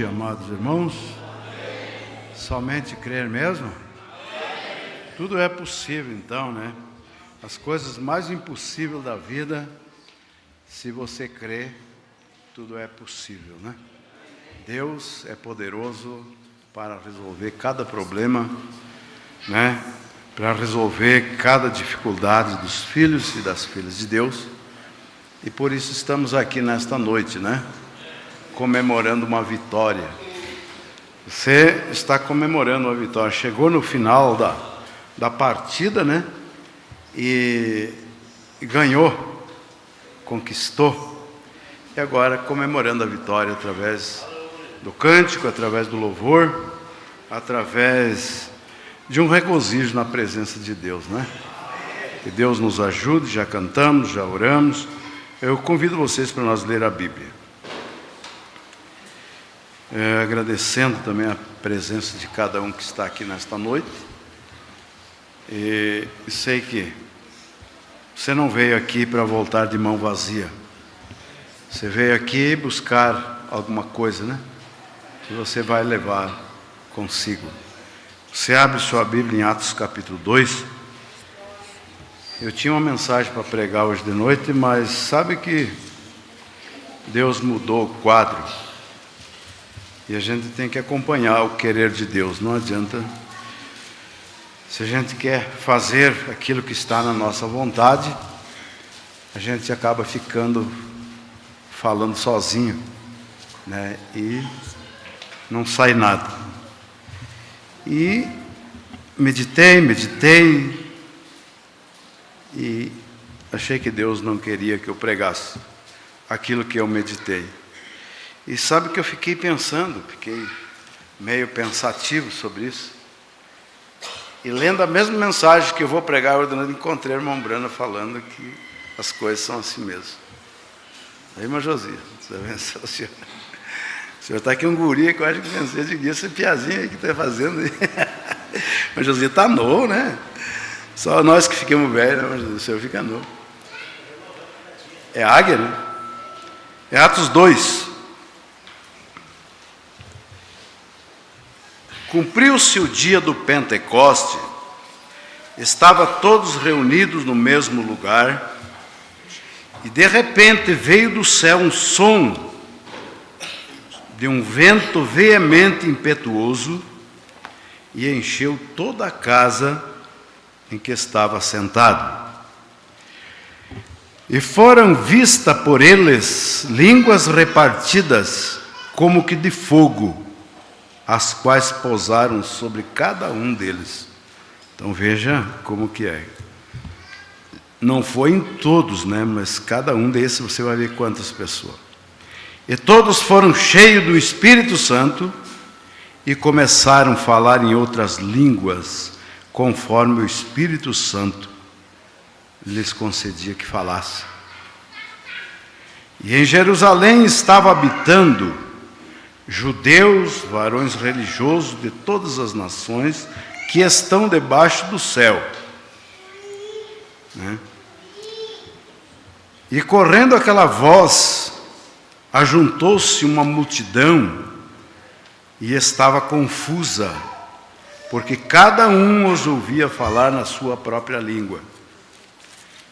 amados irmãos. Somente crer mesmo? Tudo é possível então, né? As coisas mais impossíveis da vida, se você crer, tudo é possível, né? Deus é poderoso para resolver cada problema, né? Para resolver cada dificuldade dos filhos e das filhas de Deus. E por isso estamos aqui nesta noite, né? Comemorando uma vitória. Você está comemorando uma vitória. Chegou no final da partida, né? E ganhou, conquistou. E agora comemorando a vitória através do cântico, através do louvor, através de um regozijo na presença de Deus, né? Que Deus nos ajude. Já cantamos, já oramos. Eu convido vocês para nós ler a Bíblia. Agradecendo também a presença de cada um que está aqui nesta noite. E sei que você não veio aqui para voltar de mão vazia. Você veio aqui buscar alguma coisa, né? Que você vai levar consigo. Você abre sua Bíblia em Atos capítulo 2. Eu tinha uma mensagem para pregar hoje de noite, mas sabe que Deus mudou o quadro. E a gente tem que acompanhar o querer de Deus. Não adianta. Se a gente quer fazer aquilo que está na nossa vontade, a gente acaba falando sozinho, né? E não sai nada. E meditei, e achei que Deus não queria que eu pregasse aquilo que eu meditei. E sabe que eu fiquei meio pensativo sobre isso. E lendo a mesma mensagem que eu vou pregar, eu encontrei a irmã Brana falando que as coisas são assim mesmo. Aí, irmã Josias, você venceu o senhor. O senhor está aqui um guri que eu acho que venceu de dia, esse piazinho aí que está fazendo aí. Mas Josias está novo, né? Só nós que ficamos velhos, né? Mas o senhor fica novo. É águia, né? É Atos 2. Cumpriu-se o dia do Pentecoste, estava todos reunidos no mesmo lugar, e de repente veio do céu um som de um vento veemente e impetuoso, e encheu toda a casa em que estava sentado. E foram vistas por eles línguas repartidas como que de fogo, as quais pousaram sobre cada um deles. Então veja como que é. Não foi em todos, né? Mas cada um desses você vai ver quantas pessoas. E todos foram cheios do Espírito Santo e começaram a falar em outras línguas, conforme o Espírito Santo lhes concedia que falasse. E em Jerusalém estava habitando judeus, varões religiosos de todas as nações que estão debaixo do céu, né? E correndo aquela voz, ajuntou-se uma multidão e estava confusa, porque cada um os ouvia falar na sua própria língua.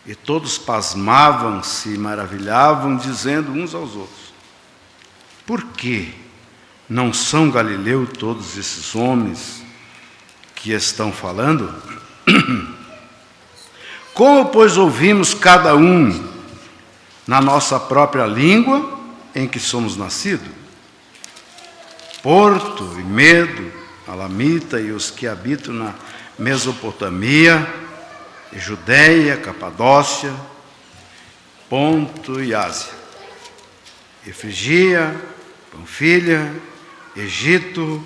E todos pasmavam-se e maravilhavam, dizendo uns aos outros: por quê? Não são galileus todos esses homens que estão falando? Como, pois, ouvimos cada um na nossa própria língua em que somos nascidos? Porto e Medo, Alamita e os que habitam na Mesopotâmia, e Judéia, Capadócia, Ponto e Ásia, e Frigia, Panfilha, Egito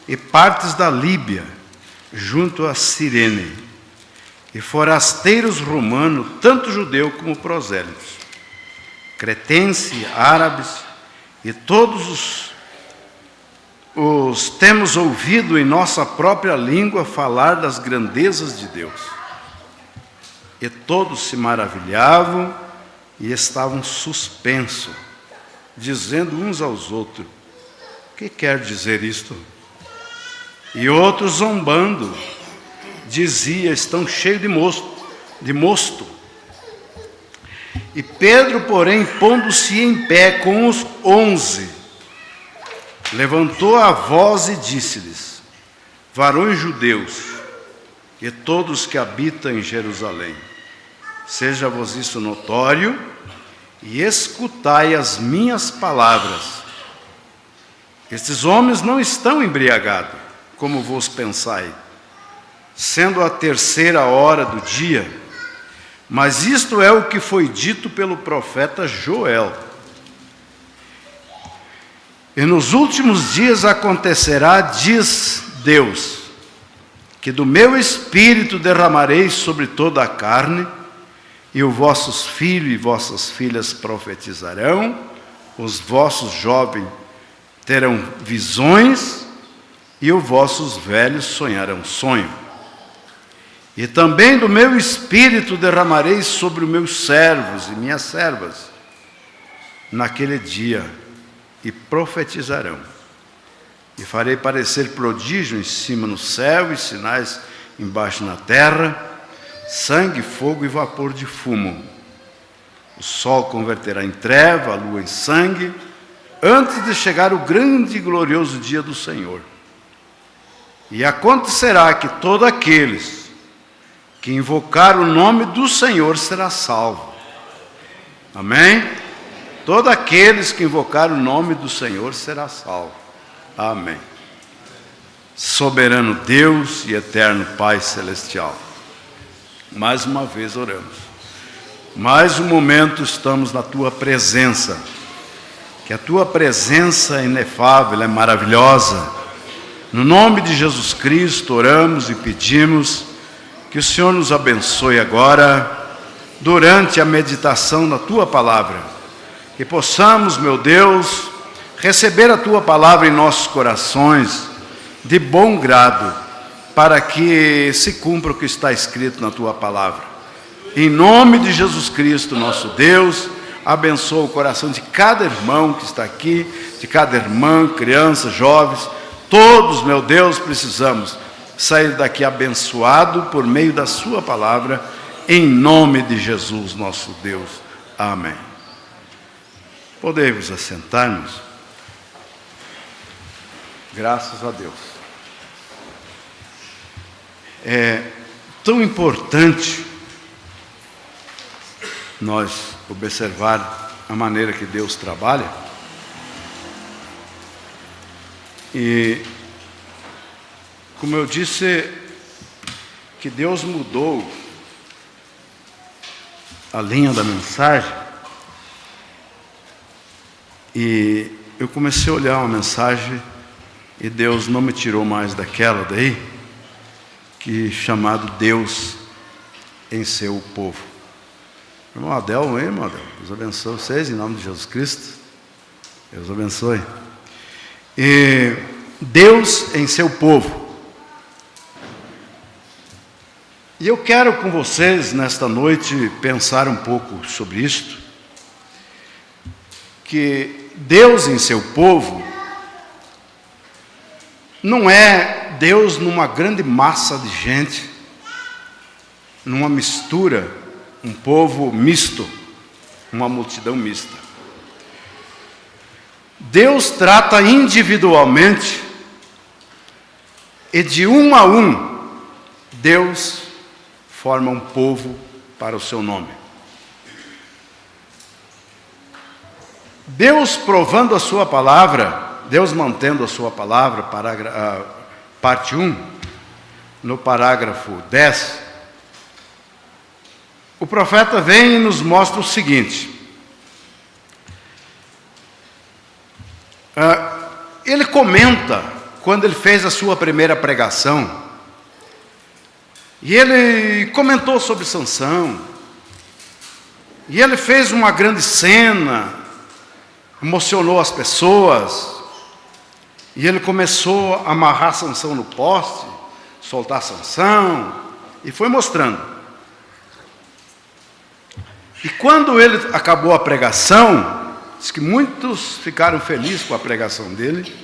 e partes da Líbia, junto a Cirene, e forasteiros romanos, tanto judeu como prosélitos, cretenses, árabes, e todos os temos ouvido em nossa própria língua falar das grandezas de Deus. E todos se maravilhavam e estavam suspensos, dizendo uns aos outros: que quer dizer isto? E outros, zombando, dizia: estão cheios de mosto. E Pedro, porém, pondo-se em pé com os 11, levantou a voz e disse-lhes: varões judeus, e todos que habitam em Jerusalém, seja-vos isso notório, e escutai as minhas palavras. Estes homens não estão embriagados, como vos pensai, sendo a 3ª hora do dia, mas isto é o que foi dito pelo profeta Joel. E nos últimos dias acontecerá, diz Deus, que do meu espírito derramarei sobre toda a carne, e os vossos filhos e vossas filhas profetizarão, os vossos jovens terão visões, e os vossos velhos sonharão sonho. E também do meu espírito derramarei sobre os meus servos e minhas servas naquele dia, e profetizarão. E farei parecer prodígio em cima no céu e sinais embaixo na terra, sangue, fogo e vapor de fumo. O sol converterá em treva, a lua em sangue, antes de chegar o grande e glorioso dia do Senhor. E acontecerá que todos aqueles que invocar o nome do Senhor será salvo. Amém? Todos aqueles que invocar o nome do Senhor será salvo. Amém. Soberano Deus e eterno Pai Celestial, mais uma vez oramos. Mais um momento estamos na Tua presença. Que a Tua presença é inefável, é maravilhosa. No nome de Jesus Cristo oramos e pedimos que o Senhor nos abençoe agora, durante a meditação da Tua palavra. Que possamos, meu Deus, receber a Tua palavra em nossos corações, de bom grado, para que se cumpra o que está escrito na Tua palavra. Em nome de Jesus Cristo, nosso Deus, abençoa o coração de cada irmão que está aqui, de cada irmã, crianças, jovens, todos, meu Deus, precisamos sair daqui abençoado por meio da Sua palavra, em nome de Jesus, nosso Deus. Amém. Podemos assentar-nos? Graças a Deus. É tão importante nós observar a maneira que Deus trabalha, e como eu disse, que Deus mudou a linha da mensagem, e eu comecei a olhar uma mensagem, e Deus não me tirou mais daquela daí, que chamado Deus em seu povo. Irmão Adel, irmão Adel, Deus abençoe vocês em nome de Jesus Cristo. Deus abençoe. E Deus em seu povo. E eu quero com vocês nesta noite pensar um pouco sobre isto, que Deus em seu povo não é Deus numa grande massa de gente, numa mistura, um povo misto, uma multidão mista. Deus trata individualmente, e de um a um, Deus forma um povo para o seu nome. Deus provando a sua palavra, Deus mantendo a sua palavra, parte 1, no parágrafo 10, o profeta vem e nos mostra o seguinte. Ele comenta, quando ele fez a sua primeira pregação, e ele comentou sobre Sansão, e ele fez uma grande cena, emocionou as pessoas, e ele começou a amarrar Sansão no poste, soltar Sansão, e foi mostrando. E quando ele acabou a pregação, diz que muitos ficaram felizes com a pregação dele,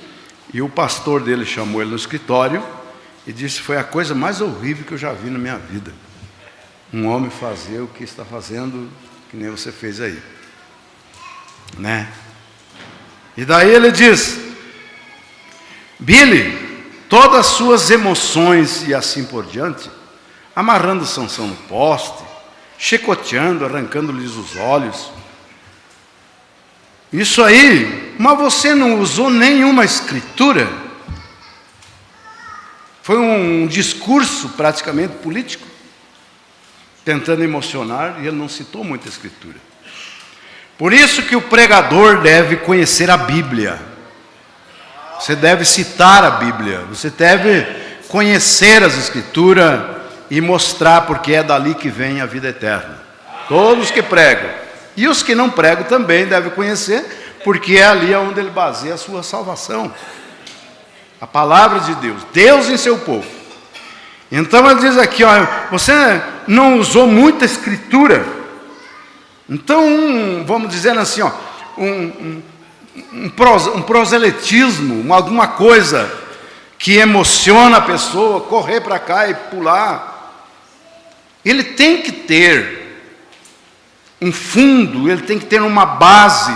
E o pastor dele chamou ele no escritório e disse: foi a coisa mais horrível que eu já vi na minha vida. Um homem fazer o que está fazendo, que nem você fez aí, né? E daí ele diz: Billy, todas as suas emoções e assim por diante, amarrando Sansão no poste, chicoteando, arrancando-lhes os olhos, isso aí, mas você não usou nenhuma escritura? Foi um discurso praticamente político, tentando emocionar, e ele não citou muita escritura. Por isso que o pregador deve conhecer a Bíblia. Você deve citar a Bíblia, você deve conhecer as escrituras e mostrar, porque é dali que vem a vida eterna. Todos que pregam. E os que não pregam também devem conhecer, porque é ali onde ele baseia a sua salvação. A palavra de Deus, Deus em seu povo. Então ele diz aqui, ó, você não usou muita escritura. Então, vamos dizer assim, ó, um proselitismo, alguma coisa que emociona a pessoa, correr para cá e pular. Ele tem que ter um fundo, ele tem que ter uma base,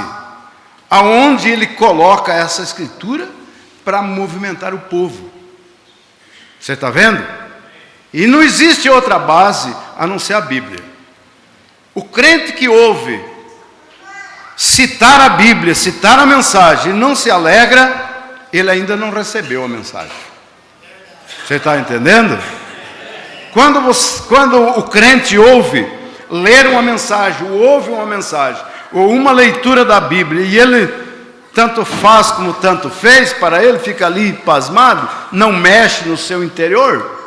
aonde ele coloca essa escritura para movimentar o povo. Você está vendo? E não existe outra base a não ser a Bíblia. O crente que ouve citar a Bíblia, citar a mensagem e não se alegra, ele ainda não recebeu a mensagem. Você está entendendo? Quando o crente ouve ler uma mensagem, ouve uma mensagem, ou uma leitura da Bíblia, e ele tanto faz como tanto fez, para ele fica ali pasmado, não mexe no seu interior,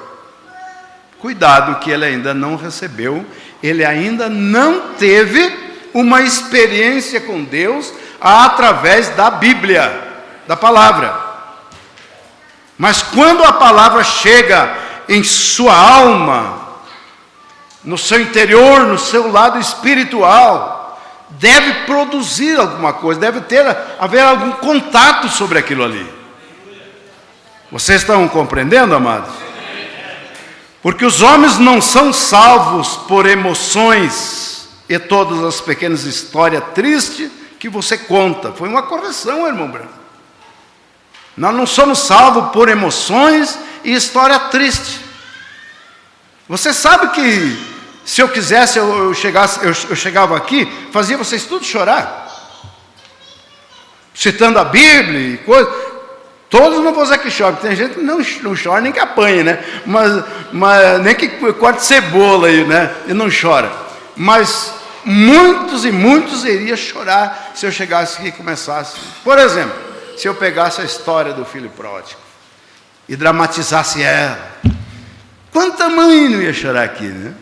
cuidado que ele ainda não recebeu, ele ainda não teve uma experiência com Deus através da Bíblia, da palavra. Mas quando a palavra chega em sua alma, no seu interior, no seu lado espiritual, deve produzir alguma coisa, deve haver algum contato sobre aquilo ali. Vocês estão compreendendo, amados? Porque os homens não são salvos por emoções e todas as pequenas histórias tristes que você conta. Foi uma correção, irmão Branco. Nós não somos salvos por emoções e história triste. Você sabe que se eu quisesse, eu chegava aqui, fazia vocês tudo chorar, citando a Bíblia e coisa. Todos não vou dizer que choram, tem gente que não chora nem que apanha, né? Mas nem que corte cebola aí, né? E não chora. Mas muitos e muitos iriam chorar se eu chegasse aqui e começasse. Por exemplo, se eu pegasse a história do filho pródigo e dramatizasse ela, quanta mãe não ia chorar aqui, né?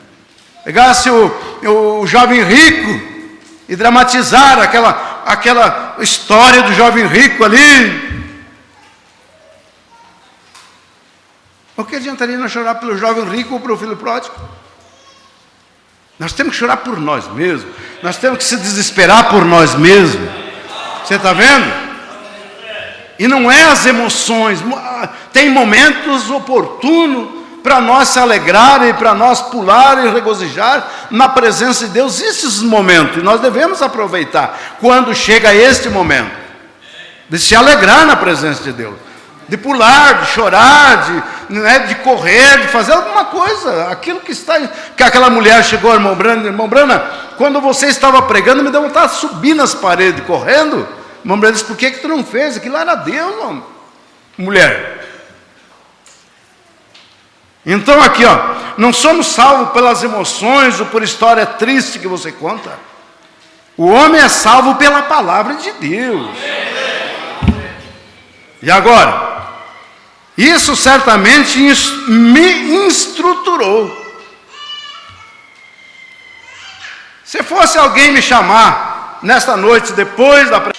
Pegasse o jovem rico e dramatizar aquela história do jovem rico ali. O que adiantaria nós chorar pelo jovem rico ou pelo filho pródigo? Nós temos que chorar por nós mesmos. Nós temos que se desesperar por nós mesmos. Você está vendo? E não é as emoções. Tem momentos oportunos para nós se alegrarem, e para nós pular e regozijar na presença de Deus. Esses momentos, e nós devemos aproveitar quando chega este momento, de se alegrar na presença de Deus, de pular, de chorar, de correr, de fazer alguma coisa, aquilo que aquela mulher chegou, irmão Brana, quando você estava pregando, me deu vontade de subir nas paredes, correndo. Irmão Brana disse: por que tu não fez? Aquilo era Deus, homem. Mulher. Então aqui, ó, não somos salvos pelas emoções ou por história triste que você conta. O homem é salvo pela palavra de Deus. E agora, isso certamente me estruturou. Se fosse alguém me chamar nesta noite, depois da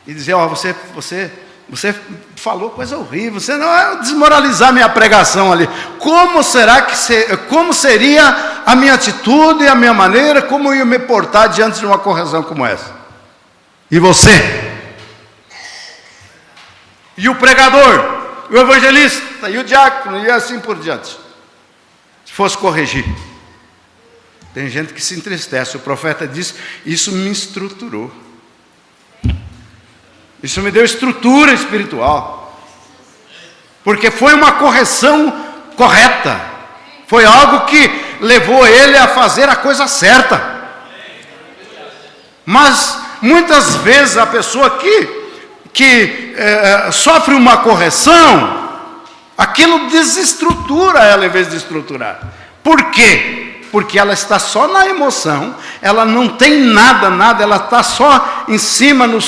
e dizer: ó, você falou coisa horrível, você não vai desmoralizar minha pregação ali. Como seria a minha atitude e a minha maneira, como eu ia me portar diante de uma correção como essa? E você? e o pregador, o evangelista, e o diácono, e assim por diante. Se fosse corrigir. Tem gente que se entristece. O profeta diz, isso me estruturou. Isso me deu estrutura espiritual. Porque foi uma correção correta. Foi algo que levou ele a fazer a coisa certa. Mas muitas vezes a pessoa que sofre uma correção, aquilo desestrutura ela em vez de estruturar. Por quê? Porque ela está só na emoção, ela não tem nada, ela está só em cima, na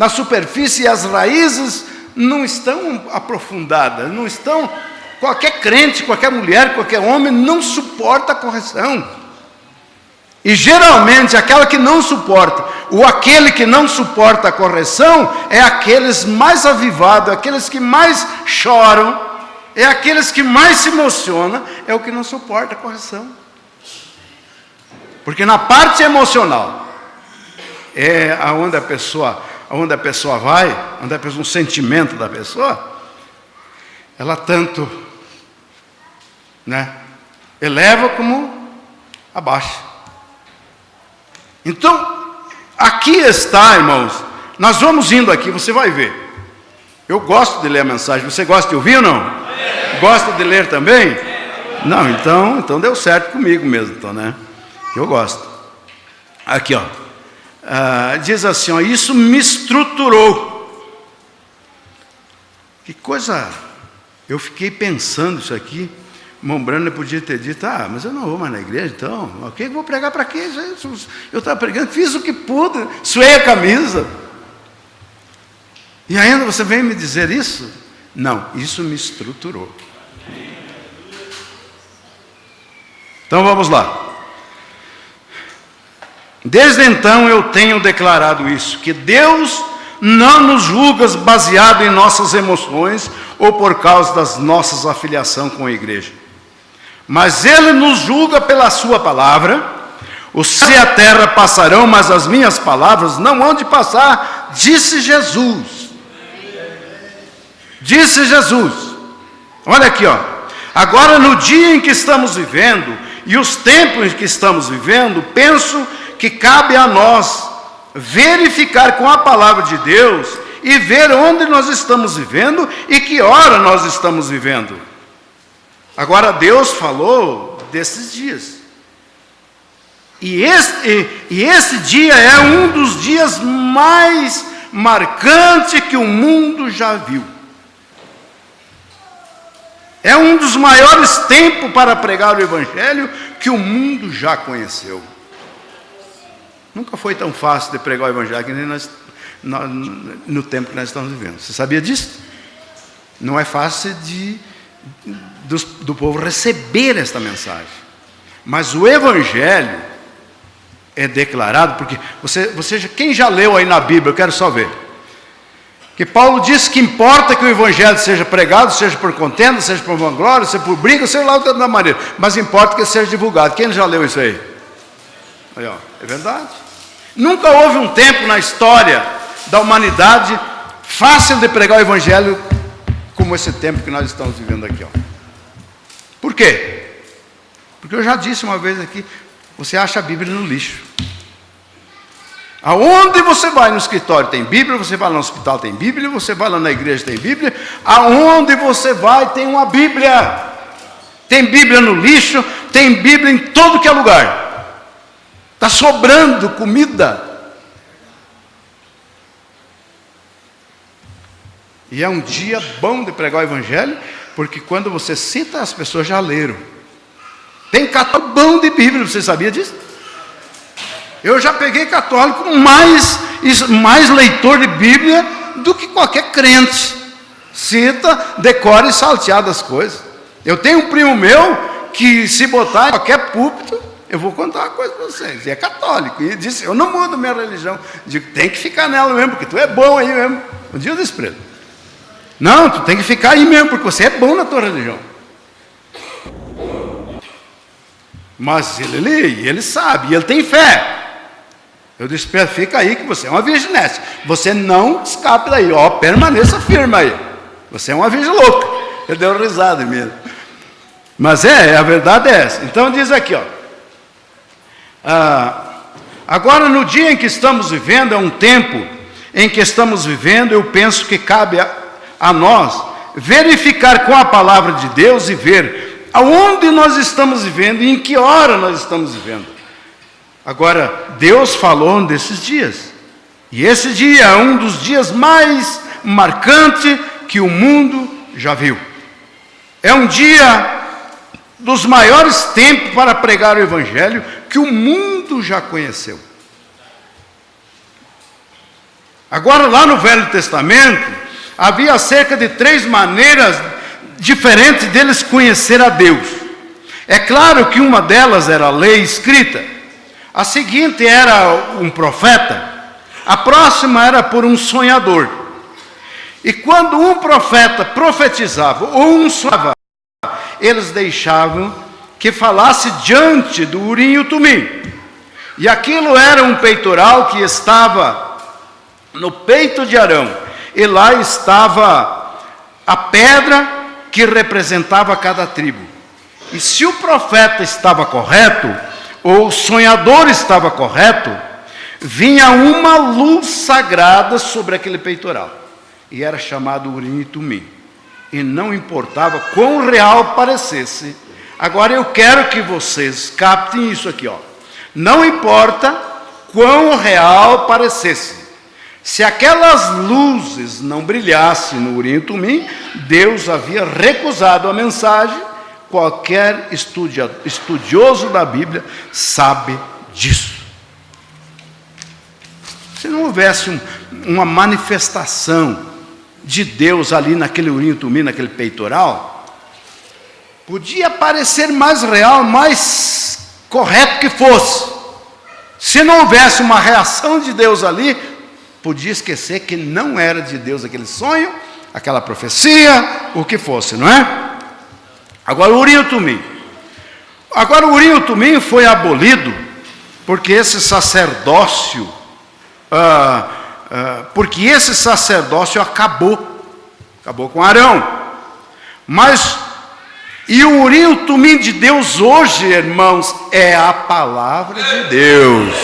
superfície, e as raízes não estão aprofundadas, não estão. Qualquer crente, qualquer mulher, qualquer homem não suporta a correção. E geralmente aquela que não suporta, ou aquele que não suporta a correção, é aqueles mais avivados, aqueles que mais choram, é aqueles que mais se emocionam, é o que não suporta a correção. Porque na parte emocional, é onde a pessoa vai, o sentimento da pessoa, ela tanto, eleva como abaixa. Então, aqui está, irmãos, nós vamos indo aqui, você vai ver. Eu gosto de ler a mensagem, você gosta de ouvir ou não? Gosta de ler também? Não, então deu certo comigo mesmo, então, eu gosto. Aqui, diz assim, isso me estruturou. Que coisa, eu fiquei pensando isso aqui. Mombrana podia ter dito, mas eu não vou mais na igreja, então, o que eu vou pregar para quê? Eu estava pregando, fiz o que pude, suei a camisa. E ainda você vem me dizer isso? Não, isso me estruturou. Então vamos lá. Desde então eu tenho declarado isso, que Deus não nos julga baseado em nossas emoções ou por causa das nossas afiliações com a igreja. Mas Ele nos julga pela sua palavra. O céu e a terra passarão, mas as minhas palavras não hão de passar, disse Jesus. Disse Jesus. Olha aqui, agora no dia em que estamos vivendo, e os tempos em que estamos vivendo, penso que cabe a nós verificar com a palavra de Deus e ver onde nós estamos vivendo e que hora nós estamos vivendo. Agora Deus falou desses dias. E esse dia é um dos dias mais marcantes que o mundo já viu. É um dos maiores tempos para pregar o Evangelho que o mundo já conheceu. Nunca foi tão fácil de pregar o Evangelho que nem no tempo que nós estamos vivendo. Você sabia disso? Não é fácil do povo receber esta mensagem. Mas o Evangelho é declarado, porque quem já leu aí na Bíblia, eu quero só ver, que Paulo disse que importa que o Evangelho seja pregado, seja por contenda, seja por vanglória, seja por briga, seja lá da maneira, mas importa que seja divulgado. Quem já leu isso aí? Aí, é verdade. Nunca houve um tempo na história da humanidade fácil de pregar o Evangelho como esse tempo que nós estamos vivendo aqui. Por quê? Porque eu já disse uma vez aqui, você acha a Bíblia no lixo. Aonde você vai no escritório tem Bíblia, você vai no hospital tem Bíblia, você vai lá na igreja tem Bíblia, aonde você vai tem uma Bíblia. Tem Bíblia no lixo, tem Bíblia em todo que é lugar. Está sobrando comida. E é um dia bom de pregar o Evangelho, porque quando você cita, as pessoas já leram. Tem católico bom de Bíblia, você sabia disso? Eu já peguei católico mais leitor de Bíblia do que qualquer crente. Cita, decora e salteada as coisas. Eu tenho um primo meu que, se botar em qualquer púlpito, eu vou contar uma coisa para vocês. E é católico. E disse, eu não mudo minha religião. Digo, tem que ficar nela mesmo, porque tu é bom aí mesmo. Um dia eu disse para ele, não, tu tem que ficar aí mesmo, porque você é bom na tua religião. Mas ele sabe, ele tem fé. Eu disse para ela, fica aí que você é uma virginete. Você não escape daí, ó, permaneça firme aí. Você é uma virgem louca. Ele deu risada mesmo. Mas a verdade é essa. Então diz aqui, ó. Agora no dia em que estamos vivendo, é um tempo em que estamos vivendo, eu penso que cabe a nós verificar com a palavra de Deus e ver aonde nós estamos vivendo e em que hora nós estamos vivendo. Agora, Deus falou desses dias. E esse dia é um dos dias mais marcantes que o mundo já viu. É um dia dos maiores tempos para pregar o Evangelho que o mundo já conheceu. Agora, lá no Velho Testamento, havia cerca de 3 maneiras diferentes deles conhecer a Deus. É claro que uma delas era a lei escrita. A seguinte era um profeta. A próxima era por um sonhador. E quando um profeta profetizava ou um sonhava, eles deixavam que falasse diante do Urim e o Tumim. E aquilo era um peitoral que estava no peito de Arão. E lá estava a pedra que representava cada tribo. E se o profeta estava correto, ou o sonhador estava correto, vinha uma luz sagrada sobre aquele peitoral. E era chamado Urim e Tumim. E não importava quão real parecesse. Agora eu quero que vocês captem isso aqui, ó. Não importa quão real parecesse. Se aquelas luzes não brilhassem no Urim e Tumim, Deus havia recusado a mensagem. Qualquer estudioso da Bíblia sabe disso. Se não houvesse uma manifestação de Deus ali naquele Urim e Tumim, naquele peitoral, podia parecer mais real, mais correto que fosse. Se não houvesse uma reação de Deus ali, podia esquecer que não era de Deus aquele sonho, aquela profecia, o que fosse, não é? Agora o Urim e o Tumim. Agora o Urim e o Tumim foi abolido, porque esse sacerdócio, acabou com Arão. Mas, e o Urim e o Tumim de Deus hoje, irmãos, é a palavra de Deus.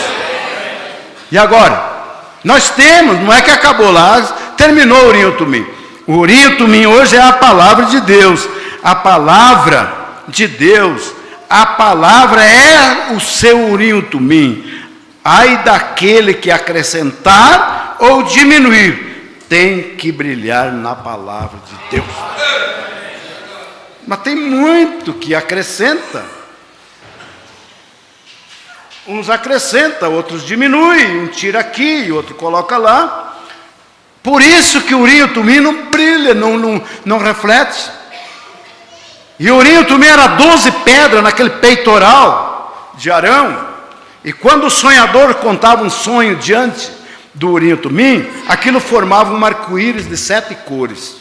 E agora? Nós temos, não é que acabou lá, terminou o Urim e o Tumim. O Urim e o Tumim hoje é a palavra de Deus. A palavra de Deus, a palavra é o seu Urim e o Tumim. Ai daquele que acrescentar ou diminuir, tem que brilhar na palavra de Deus. Mas tem muito que acrescenta. Uns acrescentam, outros diminuem, um tira aqui, outro coloca lá. Por isso que o Urim e o Tumim não brilha, não reflete. E o Urim e o Tumim era 12 pedras naquele peitoral de Arão. E quando o sonhador contava um sonho diante do Urim e Tumim, aquilo formava um arco-íris de 7 cores.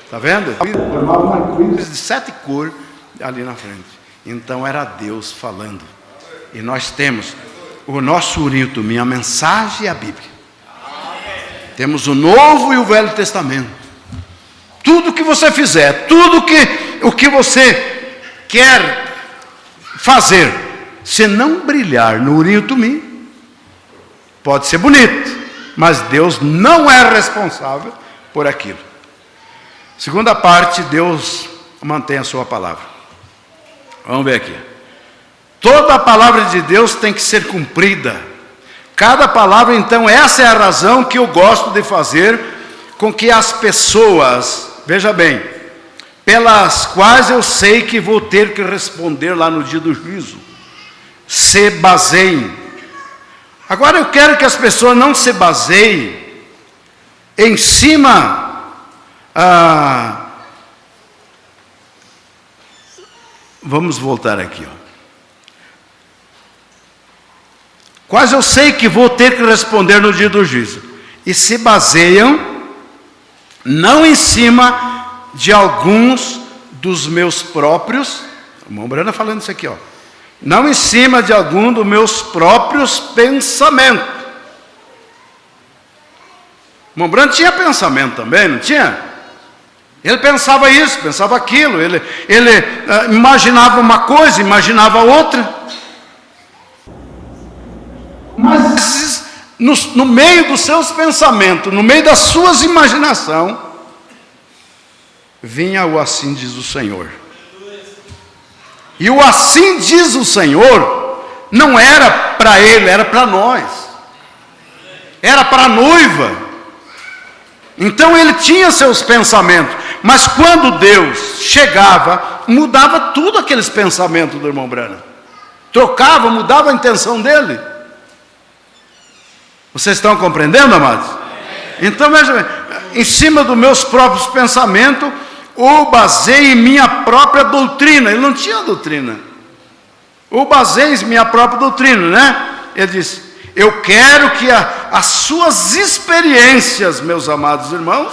Está vendo? Formava um arco-íris de 7 cores ali na frente. Então era Deus falando. E nós temos o nosso Urim e Tumim, a mensagem e a Bíblia. Temos o Novo e o Velho Testamento. Tudo que você fizer, o que você quer fazer, se não brilhar no Urim e o Tumim, pode ser bonito, mas Deus não é responsável por aquilo. Segunda parte, Deus mantém a sua palavra. Vamos ver aqui. Toda a palavra de Deus tem que ser cumprida. Cada palavra, então, essa é a razão que eu gosto de fazer com que as pessoas, veja bem, pelas quais eu sei que vou ter que responder lá no dia do juízo, se baseiem. Agora eu quero que as pessoas não se baseiem em cima vamos voltar aqui, ó. Quais eu sei que vou ter que responder no dia do juízo, e se baseiam não em cima de alguns dos meus próprios, a irmã Brana falando isso aqui, ó, não em cima de algum dos meus próprios pensamentos. O irmão Branham tinha pensamento também, não tinha? Ele pensava isso, pensava aquilo, ele imaginava uma coisa, imaginava outra. Mas no meio dos seus pensamentos, no meio das suas imaginações, vinha o assim diz o Senhor. E o assim diz o Senhor não era para ele, era para nós. Era para a noiva. Então ele tinha seus pensamentos, mas quando Deus chegava, mudava tudo aqueles pensamentos do irmão Branham. Trocava, mudava a intenção dele. Vocês estão compreendendo, amados? Então veja bem, em cima dos meus próprios pensamentos, o baseei em minha própria doutrina. Ele não tinha doutrina. O baseei em minha própria doutrina, né? Ele disse: eu quero que as suas experiências, meus amados irmãos,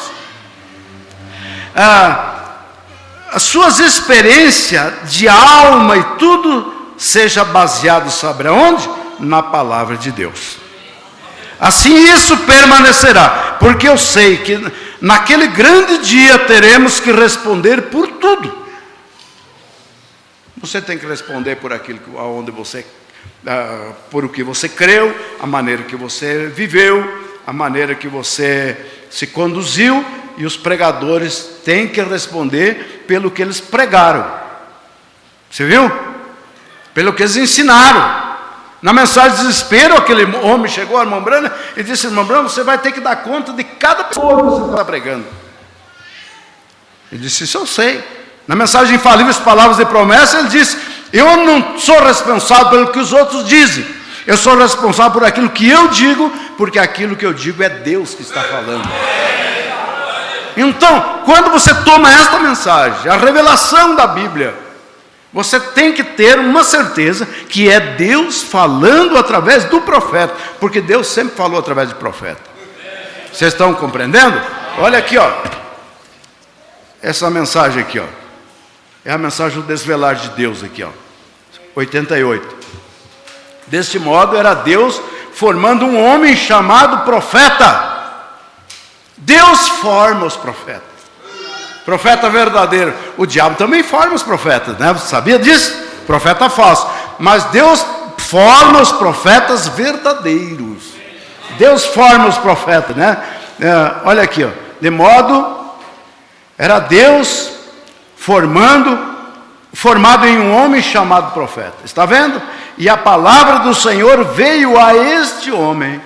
as suas experiências de alma e tudo, seja baseado, sabe aonde? Na palavra de Deus. Assim isso permanecerá, porque eu sei que naquele grande dia teremos que responder por tudo. Você tem que responder por aquilo aonde você por o que você creu, a maneira que você viveu, a maneira que você se conduziu, e os pregadores têm que responder pelo que eles pregaram. Você viu? Pelo que eles ensinaram. Na mensagem de desespero, aquele homem chegou ao irmão Branham e disse: irmão Branham, você vai ter que dar conta de cada pessoa que você está pregando. Ele disse: isso eu sei. Na mensagem Infalíveis Palavras de Promessa, ele disse: eu não sou responsável pelo que os outros dizem, eu sou responsável por aquilo que eu digo, porque aquilo que eu digo é Deus que está falando. Então, quando você toma esta mensagem, a revelação da Bíblia, você tem que ter uma certeza que é Deus falando através do profeta, porque Deus sempre falou através de profeta. Vocês estão compreendendo? Olha aqui, ó, essa mensagem aqui, ó, é a mensagem do desvelar de Deus aqui, ó, 88. Deste modo era Deus formando um homem chamado profeta. Deus forma os profetas. Profeta verdadeiro. O diabo também forma os profetas, né? Você sabia disso? Profeta falso. Mas Deus forma os profetas verdadeiros. Deus forma os profetas, né? Olha aqui, ó. De modo, era Deus formado em um homem chamado profeta. Está vendo? E a palavra do Senhor veio a este homem.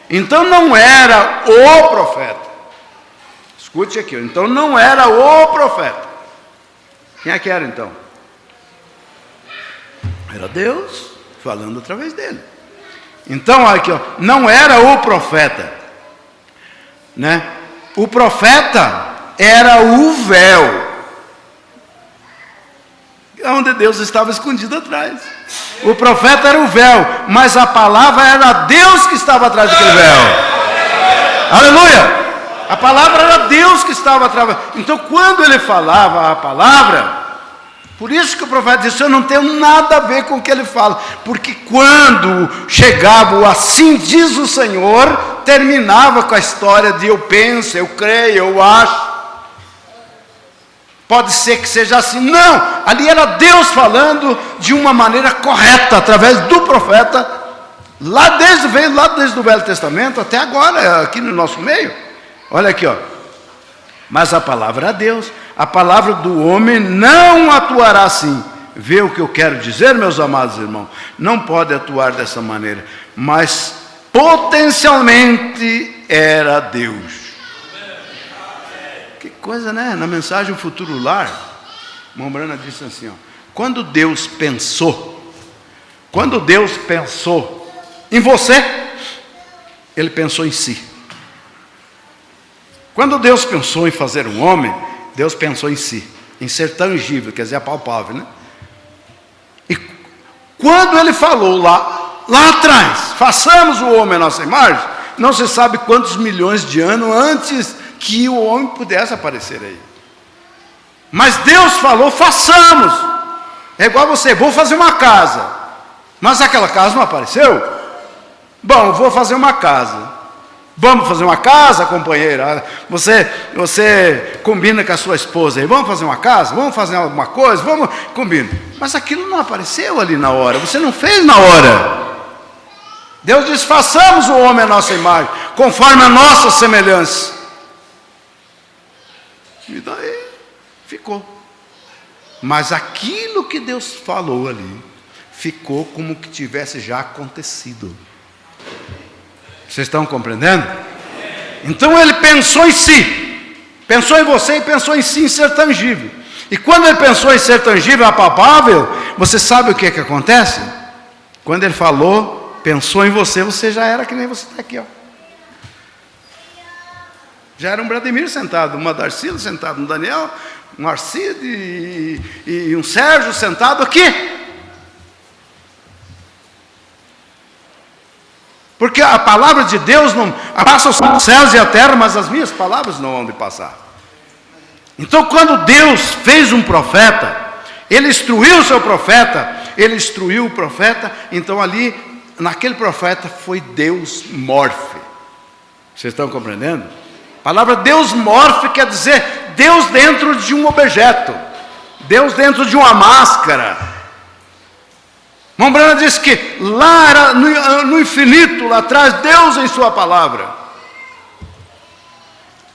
Então não era o profeta. Escute aqui, então não era o profeta. Quem é que era então? Era Deus falando através dele. Então aqui, ó, não era o profeta, né? O profeta era o véu, onde Deus estava escondido atrás. O profeta era o véu, mas a palavra era Deus que estava atrás daquele véu. Aleluia! A palavra era Deus que estava atrás. Então, quando ele falava a palavra, por isso que o profeta disse: eu não tenho nada a ver com o que ele fala, porque quando chegava o assim diz o Senhor, terminava com a história de eu penso, eu creio, eu acho. Pode ser que seja assim. Não, ali era Deus falando de uma maneira correta, através do profeta, lá desde o Velho Testamento até agora, aqui no nosso meio. Olha aqui, ó. Mas a palavra é Deus. A palavra do homem não atuará assim. Vê o que eu quero dizer, meus amados irmãos? Não pode atuar dessa maneira, mas potencialmente era Deus. Que coisa, né? Na mensagem Futuro Lar, irmão Branham disse assim, ó: quando Deus pensou em você, Ele pensou em si. Quando Deus pensou em fazer um homem, Deus pensou em si, em ser tangível, quer dizer, palpável, né? E quando Ele falou lá atrás, façamos o homem à nossa imagem, não se sabe quantos milhões de anos antes que o homem pudesse aparecer aí. Mas Deus falou, façamos. É igual você, vou fazer uma casa. Mas aquela casa não apareceu. Bom, vou fazer uma casa. Vamos fazer uma casa, companheira? Você combina com a sua esposa aí, vamos fazer uma casa? Vamos fazer alguma coisa? Vamos, combina. Mas aquilo não apareceu ali na hora, você não fez na hora. Deus diz, façamos o homem à nossa imagem, conforme a nossa semelhança. E daí ficou. Mas aquilo que Deus falou ali, ficou como que tivesse já acontecido. Vocês estão compreendendo? Então ele pensou em si, pensou em você e pensou em si, em ser tangível. E quando ele pensou em ser tangível, apalpável, você sabe o que acontece? Quando ele falou, pensou em você, você já era que nem você está aqui, ó. Já era um Brademir sentado, uma Darcila sentado, um Daniel, um Arcide e um Sérgio sentado aqui. Porque a palavra de Deus não passa os céus e a terra, mas as minhas palavras não vão de passar. Então, quando Deus fez um profeta, Ele instruiu o seu profeta, Ele instruiu o profeta, então ali, naquele profeta, foi Deus morfe. Vocês estão compreendendo? A palavra Deus morfe quer dizer Deus dentro de um objeto, Deus dentro de uma máscara. Mombrana diz que lá era no infinito, lá atrás, Deus em sua palavra.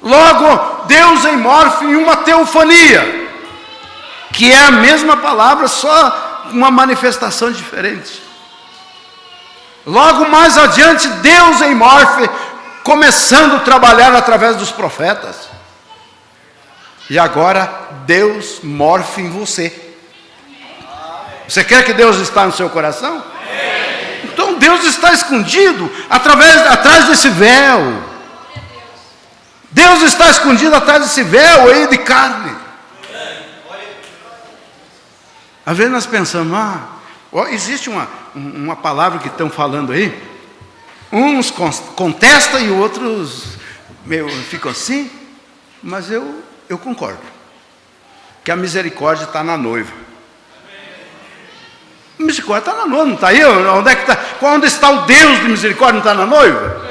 Logo, Deus em morfe em uma teofania, que é a mesma palavra, só uma manifestação diferente. Logo mais adiante, Deus em morfe, começando a trabalhar através dos profetas. E agora, Deus morfe em você. Você quer que Deus está no seu coração? Então Deus está escondido atrás desse véu. Deus está escondido atrás desse véu aí de carne. Às vezes nós pensamos, existe uma palavra que estão falando aí, uns contestam e outros ficam assim, mas eu concordo, que a misericórdia está na noiva. Misericórdia está na noiva, não está aí? Onde é que está? Onde está o Deus de misericórdia? Não está na noiva?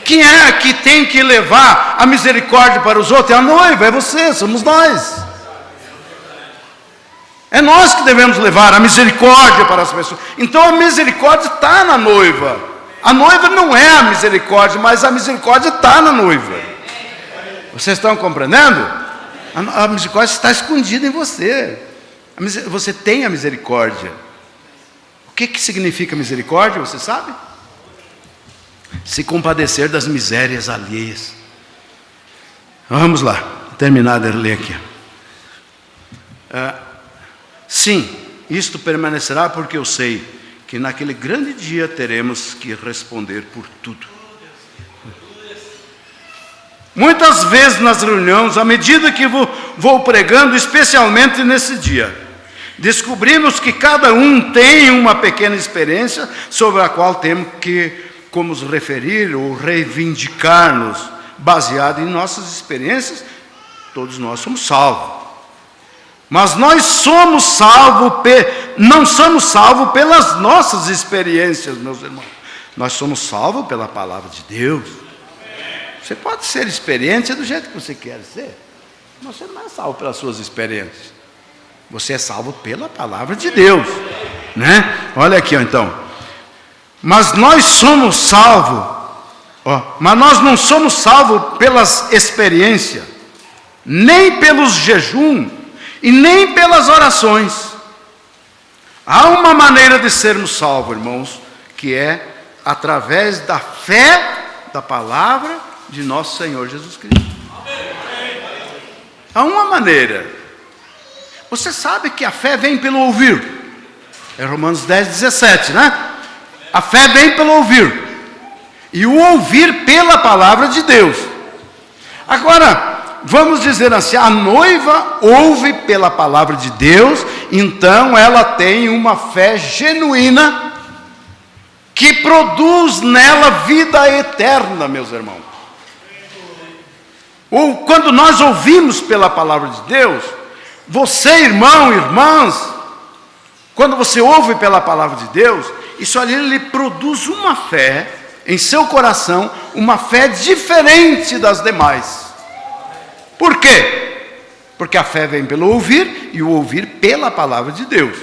Quem é que tem que levar a misericórdia para os outros? É a noiva, é você, somos nós. É nós que devemos levar a misericórdia para as pessoas. Então a misericórdia está na noiva. A noiva não é a misericórdia, mas a misericórdia está na noiva. Vocês estão compreendendo? A misericórdia está escondida em você. Você tem a misericórdia. O que significa misericórdia, você sabe? Se compadecer das misérias alheias. Vamos lá, terminar de ler aqui. Sim, isto permanecerá porque eu sei que naquele grande dia teremos que responder por tudo. Muitas vezes nas reuniões, à medida que vou pregando, especialmente nesse dia, descobrimos que cada um tem uma pequena experiência sobre a qual temos que nos referir ou reivindicar-nos, baseado em nossas experiências. Todos nós somos salvos. Mas nós somos salvos, não somos salvos pelas nossas experiências, meus irmãos. Nós somos salvos pela palavra de Deus. Você pode ser experiente do jeito que você quer ser, mas você não é salvo pelas suas experiências. Você é salvo pela palavra de Deus, né? Olha aqui, então. Mas nós somos salvos, mas nós não somos salvos pelas experiências, nem pelos jejum e nem pelas orações. Há uma maneira de sermos salvos, irmãos, que é através da fé da palavra de nosso Senhor Jesus Cristo. Há uma maneira. Você sabe que a fé vem pelo ouvir. É Romanos 10:17, né? A fé vem pelo ouvir. E o ouvir pela palavra de Deus. Agora, vamos dizer assim, a noiva ouve pela palavra de Deus, então ela tem uma fé genuína, que produz nela vida eterna, meus irmãos. Ou quando nós ouvimos pela palavra de Deus, você, irmão, irmãs, Quando você ouve pela palavra de Deus, isso ali lhe produz uma fé em seu coração, uma fé diferente das demais. Por quê? Porque a fé vem pelo ouvir, e o ouvir pela palavra de Deus.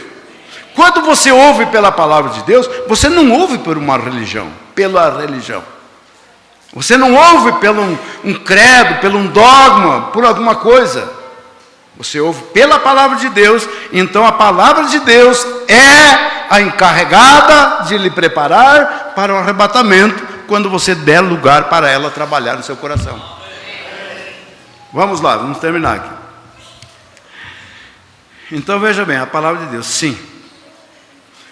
Quando você ouve pela palavra de Deus, você não ouve por uma religião, pela religião. Você não ouve pelo um credo, pelo um dogma, por alguma coisa. Você ouve pela palavra de Deus, então a palavra de Deus é a encarregada de lhe preparar para o arrebatamento, quando você der lugar para ela trabalhar no seu coração. Vamos lá, vamos terminar aqui. Então veja bem, a palavra de Deus, sim.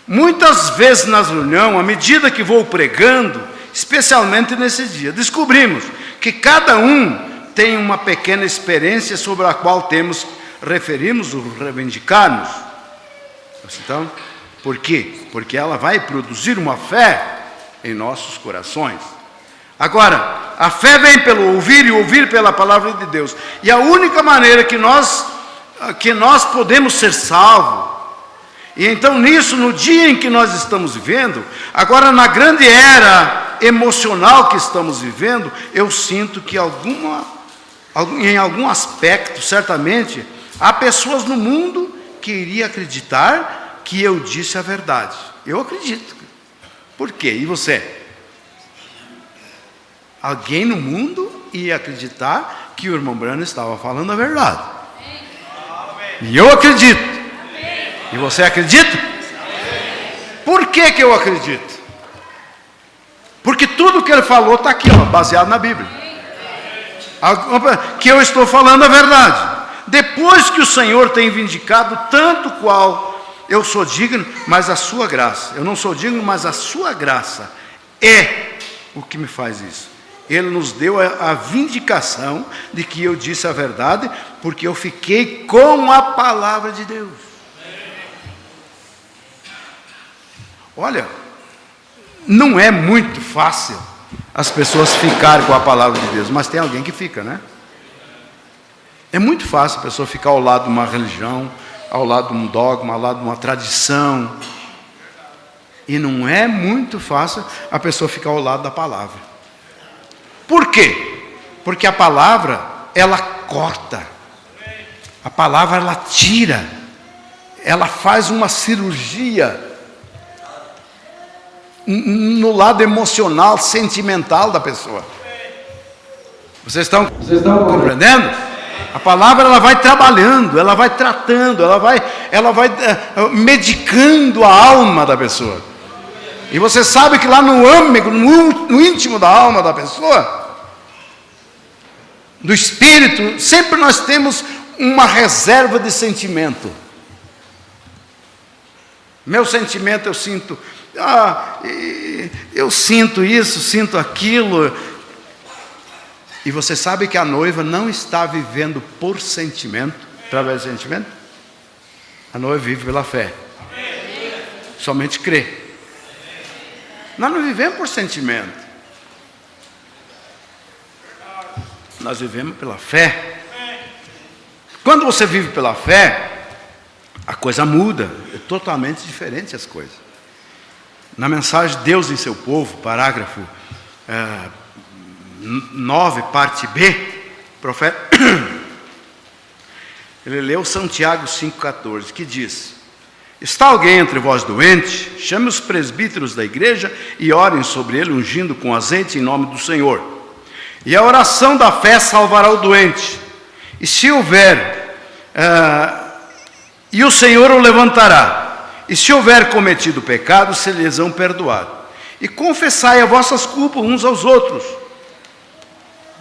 Muitas vezes nas reuniões, à medida que vou pregando, especialmente nesse dia, descobrimos que cada um tem uma pequena experiência sobre a qual referimos ou reivindicarmos. Então, por quê? Porque ela vai produzir uma fé em nossos corações. Agora, a fé vem pelo ouvir e ouvir pela palavra de Deus. E a única maneira que nós podemos ser salvos, e então nisso, no dia em que nós estamos vivendo, agora na grande era emocional que estamos vivendo, eu sinto que em algum aspecto, certamente, há pessoas no mundo que iriam acreditar que eu disse a verdade. Eu acredito. Por quê? E você? Alguém no mundo ia acreditar que o irmão Branham estava falando a verdade. E eu acredito. E você acredita? Por que eu acredito? Porque tudo que ele falou está aqui, ó, baseado na Bíblia. Que eu estou falando a verdade. Depois que o Senhor tem vindicado tanto qual eu sou digno, mas a sua graça. Eu não sou digno, mas a sua graça é o que me faz isso. Ele nos deu a vindicação de que eu disse a verdade, porque eu fiquei com a palavra de Deus. Olha, não é muito fácil as pessoas ficarem com a palavra de Deus, mas tem alguém que fica, né? É muito fácil a pessoa ficar ao lado de uma religião, ao lado de um dogma, ao lado de uma tradição. E não é muito fácil a pessoa ficar ao lado da palavra. Por quê? Porque a palavra, ela corta. A palavra, ela tira. Ela faz uma cirurgia no lado emocional, sentimental da pessoa. Vocês estão compreendendo? A palavra, ela vai trabalhando, ela vai tratando, ela vai medicando a alma da pessoa. E você sabe que lá no âmago, no íntimo da alma da pessoa, do espírito, sempre nós temos uma reserva de sentimento. Meu sentimento, eu sinto isso, sinto aquilo. E você sabe que a noiva não está vivendo por sentimento, através do sentimento? A noiva vive pela fé. Somente crê. Nós não vivemos por sentimento. Nós vivemos pela fé. Quando você vive pela fé, a coisa muda. É totalmente diferente as coisas. Na mensagem Deus em seu povo, parágrafo 9, parte B, profeta, ele leu Santiago 5,14, que diz: está alguém entre vós doente? Chame os presbíteros da igreja e orem sobre ele, ungindo com azeite em nome do Senhor. E a oração da fé salvará o doente. E se houver, e o Senhor o levantará. E se houver cometido pecado, se lhes hão perdoado. E confessai as vossas culpas uns aos outros.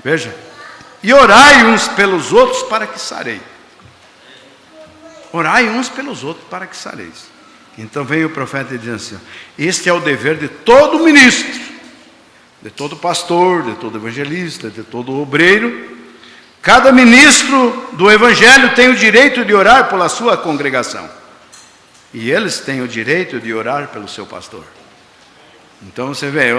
Veja. E orai uns pelos outros para que sareis. Orai uns pelos outros para que sareis. Então vem o profeta e diz assim: este é o dever de todo ministro, de todo pastor, de todo evangelista, de todo obreiro. Cada ministro do evangelho tem o direito de orar pela sua congregação. E eles têm o direito de orar pelo seu pastor. Então você vê,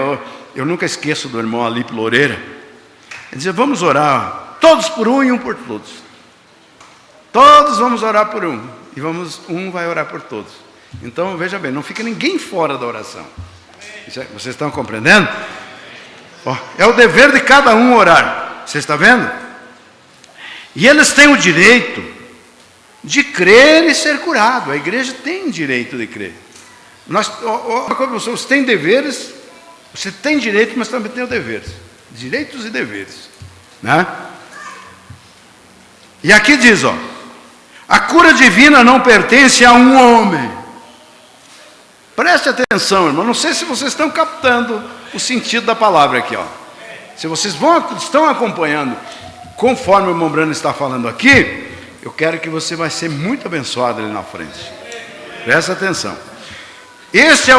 eu nunca esqueço do irmão Alipe Loureira. Ele dizia: vamos orar, todos por um e um por todos. Todos vamos orar por um. E um vai orar por todos. Então, veja bem, não fica ninguém fora da oração. Vocês estão compreendendo? É o dever de cada um orar. Você está vendo? E eles têm o direito de crer e ser curado. A igreja tem direito de crer. Você tem deveres, você tem direito, mas também tem os deveres. Direitos e deveres. Né? E aqui diz, a cura divina não pertence a um homem. Preste atenção, irmão. Não sei se vocês estão captando o sentido da palavra aqui. Se vocês estão acompanhando conforme o irmão Brano está falando aqui, eu quero que você vai ser muito abençoado ali na frente. Preste atenção. Este é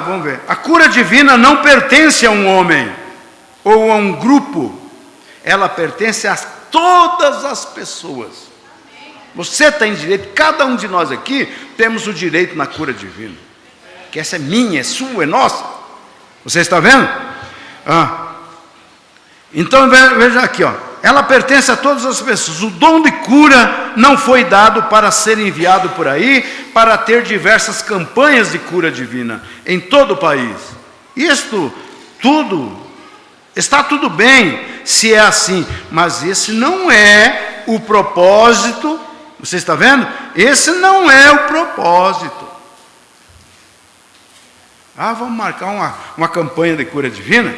vamos ver. A cura divina não pertence a um homem ou a um grupo. Ela pertence a todas as pessoas. Você tem direito, cada um de nós aqui temos o direito na cura divina. Que essa é minha, é sua, é nossa. Você está vendo? Então veja aqui, ela pertence a todas as pessoas. O dom de cura não foi dado para ser enviado por aí, para ter diversas campanhas de cura divina em todo o país. Isto tudo, está tudo bem se é assim, mas esse não é o propósito. Você está vendo? Esse não é o propósito. Vamos marcar uma campanha de cura divina?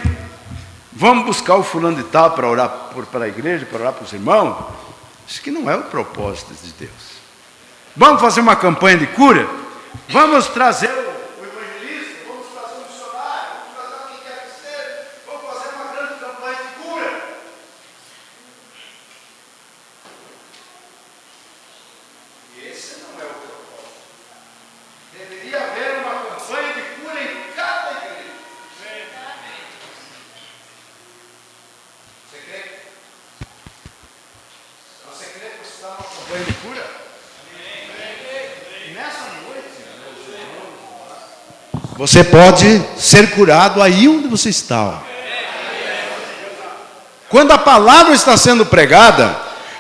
Vamos buscar o fulano de tal para orar para a igreja, para orar para os irmãos? Isso que não é o propósito de Deus. Vamos fazer uma campanha de cura? Vamos trazer o evangelista, vamos trazer um missionário, vamos trazer quem quer que seja, vamos fazer uma grande campanha de cura. E esse não é o propósito. Deveria haver uma campanha de cura em cada igreja. Você crê? Você crê que você está numa campanha de cura? Nessa noite, você pode ser curado aí onde você está. Quando a palavra está sendo pregada,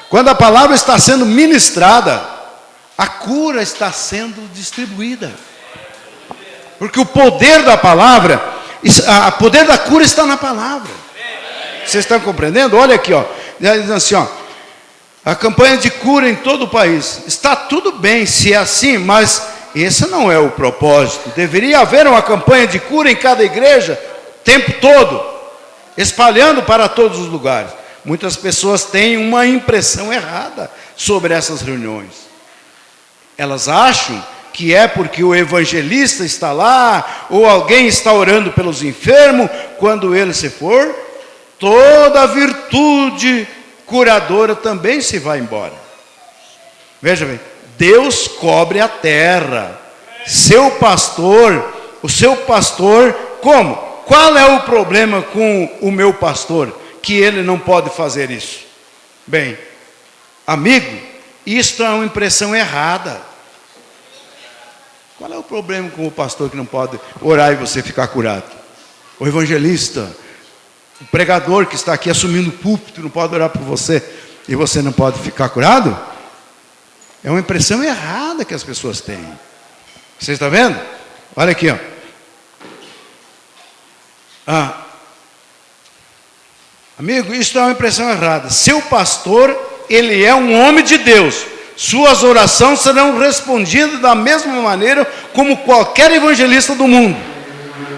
quando a palavra está sendo ministrada, a cura está sendo distribuída. Porque o poder da palavra, o poder da cura está na palavra. Vocês estão compreendendo? Olha aqui, diz assim, a campanha de cura em todo o país. Está tudo bem se é assim, mas esse não é o propósito. Deveria haver uma campanha de cura em cada igreja, o tempo todo, espalhando para todos os lugares. Muitas pessoas têm uma impressão errada sobre essas reuniões. Elas acham que é porque o evangelista está lá, ou alguém está orando pelos enfermos. Quando ele se for, toda a virtude curadora também se vai embora. Veja bem, Deus cobre a terra. O seu pastor, como? Qual é o problema com o meu pastor? Que ele não pode fazer isso. Bem, amigo, isto é uma impressão errada. Qual é o problema com o pastor que não pode orar e você ficar curado? O evangelista, o pregador que está aqui assumindo o púlpito, não pode orar por você e você não pode ficar curado? É uma impressão errada que as pessoas têm. Você está vendo? Olha aqui, amigo, isso é uma impressão errada. Seu pastor, ele é um homem de Deus. Suas orações serão respondidas da mesma maneira como qualquer evangelista do mundo,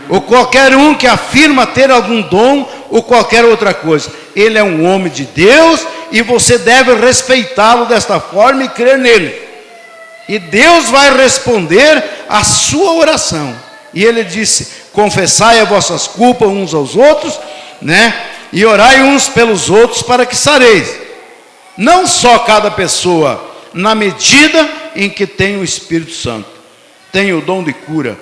ou qualquer um que afirma ter algum dom, ou qualquer outra coisa. Ele é um homem de Deus, e você deve respeitá-lo desta forma e crer nele. E Deus vai responder a sua oração. E ele disse: confessai as vossas culpas uns aos outros, e orai uns pelos outros para que sareis. Não só cada pessoa, na medida em que tem o Espírito Santo, tem o dom de cura.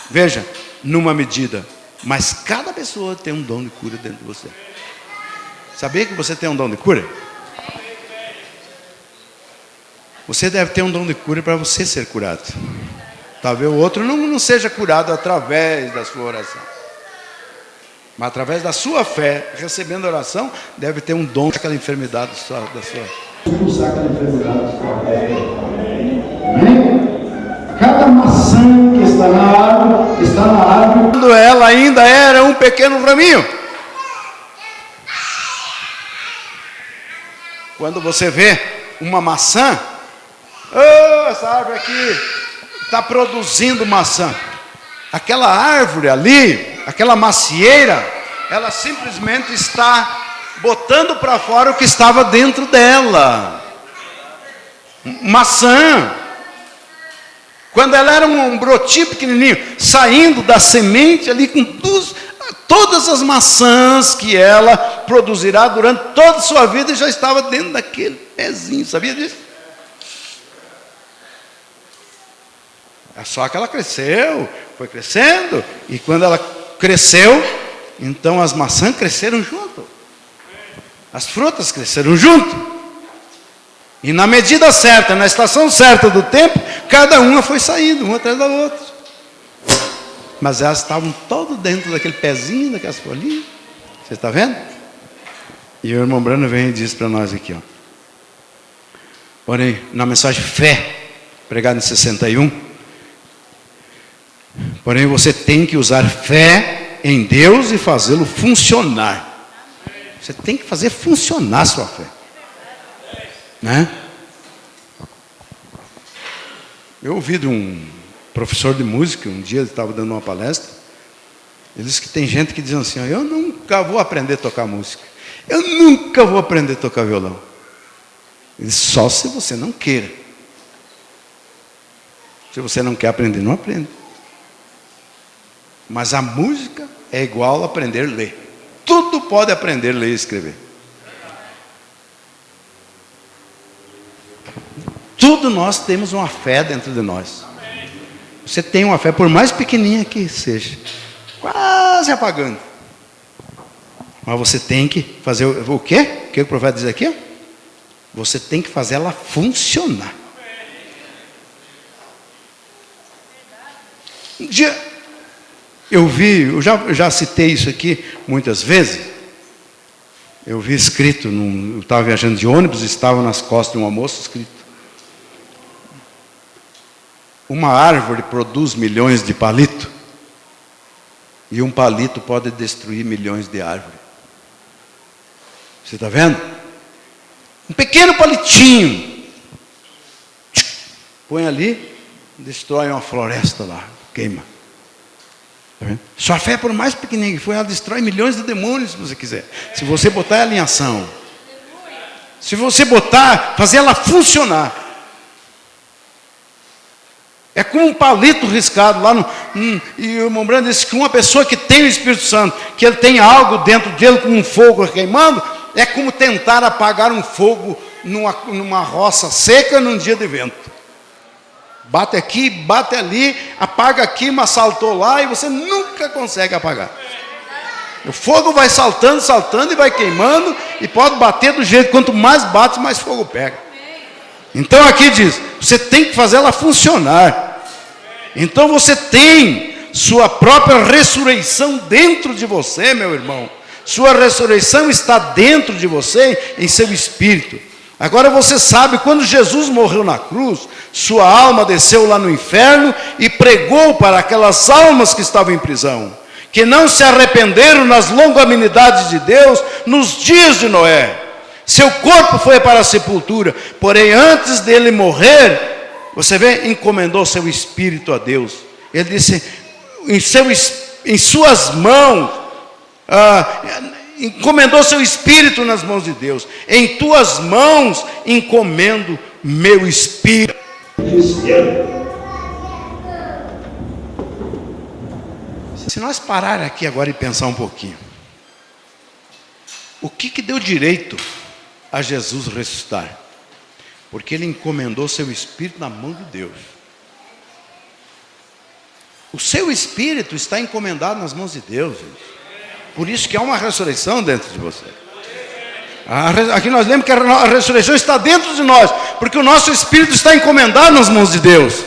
Veja, numa medida. Mas cada pessoa tem um dom de cura dentro de você. Sabia que você tem um dom de cura? Você deve ter um dom de cura para você ser curado. Talvez o outro não seja curado através da sua oração, mas através da sua fé, recebendo a oração, deve ter um dom daquela enfermidade da sua. Expulsar aquela enfermidade da sua fé. Cada maçã que está na árvore, quando ela ainda era um pequeno raminho. Quando você vê uma maçã, essa árvore aqui está produzindo maçã. Aquela árvore ali, aquela macieira, ela simplesmente está botando para fora o que estava dentro dela. Maçã. Quando ela era um brotinho pequenininho, saindo da semente ali com todas as maçãs que ela produzirá durante toda a sua vida, já estava dentro daquele pezinho, sabia disso? É só que ela cresceu, foi crescendo, e quando ela cresceu, então as maçãs cresceram junto, as frutas cresceram junto. E na medida certa, na estação certa do tempo, cada uma foi saindo, uma atrás da outra. Mas elas estavam todas dentro daquele pezinho, daquelas folhinhas. Você está vendo? E o irmão Brano vem e diz para nós aqui, ó. Porém, na mensagem fé, pregada em 61, porém você tem que usar fé em Deus e fazê-lo funcionar. Você tem que fazer funcionar a sua fé. Né? Eu ouvi de um professor de música, um dia ele estava dando uma palestra, ele disse que tem gente que diz assim, eu nunca vou aprender a tocar música, eu nunca vou aprender a tocar violão. Ele disse, só se você não queira. Se você não quer aprender, não aprende. Mas a música é igual a aprender a ler. Tudo pode aprender a ler e escrever. Tudo nós temos uma fé dentro de nós. Você tem uma fé, por mais pequenininha que seja, quase apagando. Mas você tem que fazer o quê? O que o profeta diz aqui? Você tem que fazer ela funcionar. Um dia, eu já citei isso aqui muitas vezes. Eu vi escrito, eu estava viajando de ônibus, estava nas costas de uma moça escrito: uma árvore produz milhões de palitos, e um palito pode destruir milhões de árvores. Você está vendo? Um pequeno palitinho, põe ali, destrói uma floresta lá, queima. Tá vendo? Sua fé, por mais pequenininha que for, ela destrói milhões de demônios, se você quiser. Se você botar ela em ação, se você fazer ela funcionar. É como um palito riscado lá e o irmão Brando disse que uma pessoa que tem o Espírito Santo, que ele tem algo dentro dele com um fogo queimando, é como tentar apagar um fogo numa roça seca num dia de vento. Bate aqui, bate ali, apaga aqui, mas saltou lá e você nunca consegue apagar. O fogo vai saltando, saltando e vai queimando, e pode bater do jeito, quanto mais bate, mais fogo pega. Então aqui diz, você tem que fazer ela funcionar. Então você tem sua própria ressurreição dentro de você, meu irmão. Sua ressurreição está dentro de você, em seu espírito. Agora você sabe, quando Jesus morreu na cruz, sua alma desceu lá no inferno e pregou para aquelas almas que estavam em prisão, que não se arrependeram nas longanimidades de Deus nos dias de Noé. Seu corpo foi para a sepultura, porém antes dele morrer, você vê, encomendou seu espírito a Deus. Ele disse, em suas mãos, encomendou seu espírito nas mãos de Deus. Em tuas mãos encomendo meu espírito. Se nós parar aqui agora e pensar um pouquinho, o que deu direito a Jesus ressuscitar? Porque ele encomendou seu espírito na mão de Deus. O seu espírito está encomendado nas mãos de Deus, gente. Por isso que há uma ressurreição dentro de você. Aqui nós lembramos que a ressurreição está dentro de nós, porque o nosso espírito está encomendado nas mãos de Deus.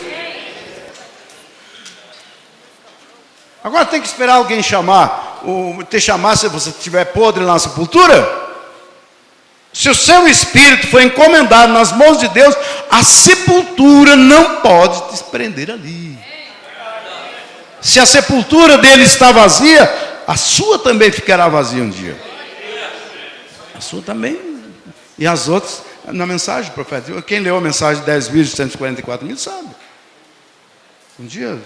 Agora tem que esperar alguém te chamar se você estiver podre lá na sepultura. Se o seu espírito foi encomendado nas mãos de Deus, a sepultura não pode te prender ali. Se a sepultura dele está vazia, a sua também ficará vazia um dia. A sua também. E as outras, na mensagem profética, quem leu a mensagem de 10 vídeos, 144 mil, sabe. Um dia,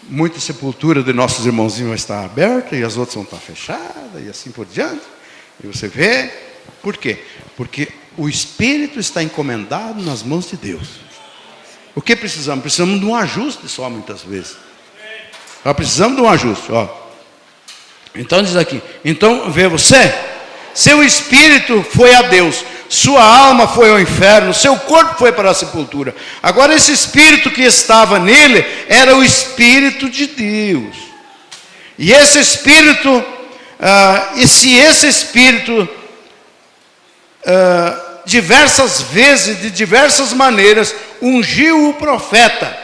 muita sepultura de nossos irmãozinhos vai estar aberta, e as outras vão estar fechadas, e assim por diante. E você vê, por quê? Porque o Espírito está encomendado nas mãos de Deus. O que precisamos? Precisamos de um ajuste só, muitas vezes. Nós precisamos de um ajuste, ó. Então diz aqui, então vê você, seu espírito foi a Deus, sua alma foi ao inferno, seu corpo foi para a sepultura. Agora esse espírito que estava nele era o Espírito de Deus. E esse espírito, diversas vezes, de diversas maneiras, ungiu o profeta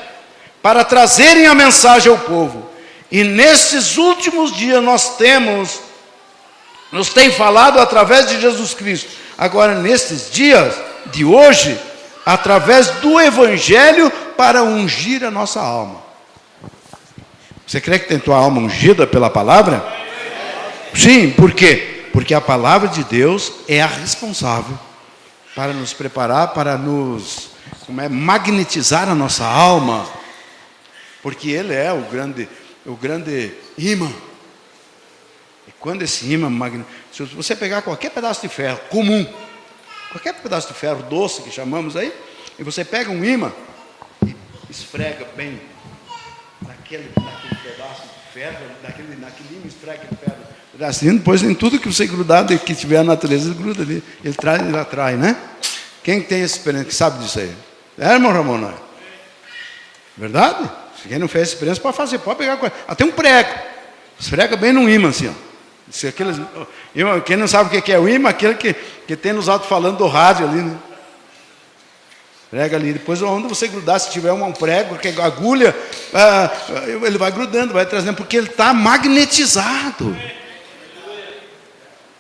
para trazerem a mensagem ao povo. E nesses últimos dias nos tem falado através de Jesus Cristo. Agora, nesses dias de hoje, através do Evangelho, para ungir a nossa alma. Você crê que tem tua alma ungida pela palavra? Sim, por quê? Porque a palavra de Deus é a responsável para nos preparar, para nos magnetizar a nossa alma. Porque Ele é o grande imã. E quando esse imã, se você pegar qualquer pedaço de ferro comum, qualquer pedaço de ferro doce que chamamos aí, e você pega um imã e esfrega bem naquele pedaço de ferro, naquele imã, esfrega aquele ferro, pedacinho, depois em tudo que você grudado e que tiver a natureza, ele gruda ali, ele atrai, né? Quem tem essa experiência, que sabe disso aí? É, irmão Ramon? Verdade? Quem não fez essa experiência pode fazer, pode pegar até um prego, esfrega bem num imã assim, ó. Quem não sabe o que é o imã, aquele que tem nos alto-falando do rádio ali, né? Prega ali, depois onde você grudar, se tiver um prego, que agulha, ele vai grudando, vai trazendo, porque ele está magnetizado.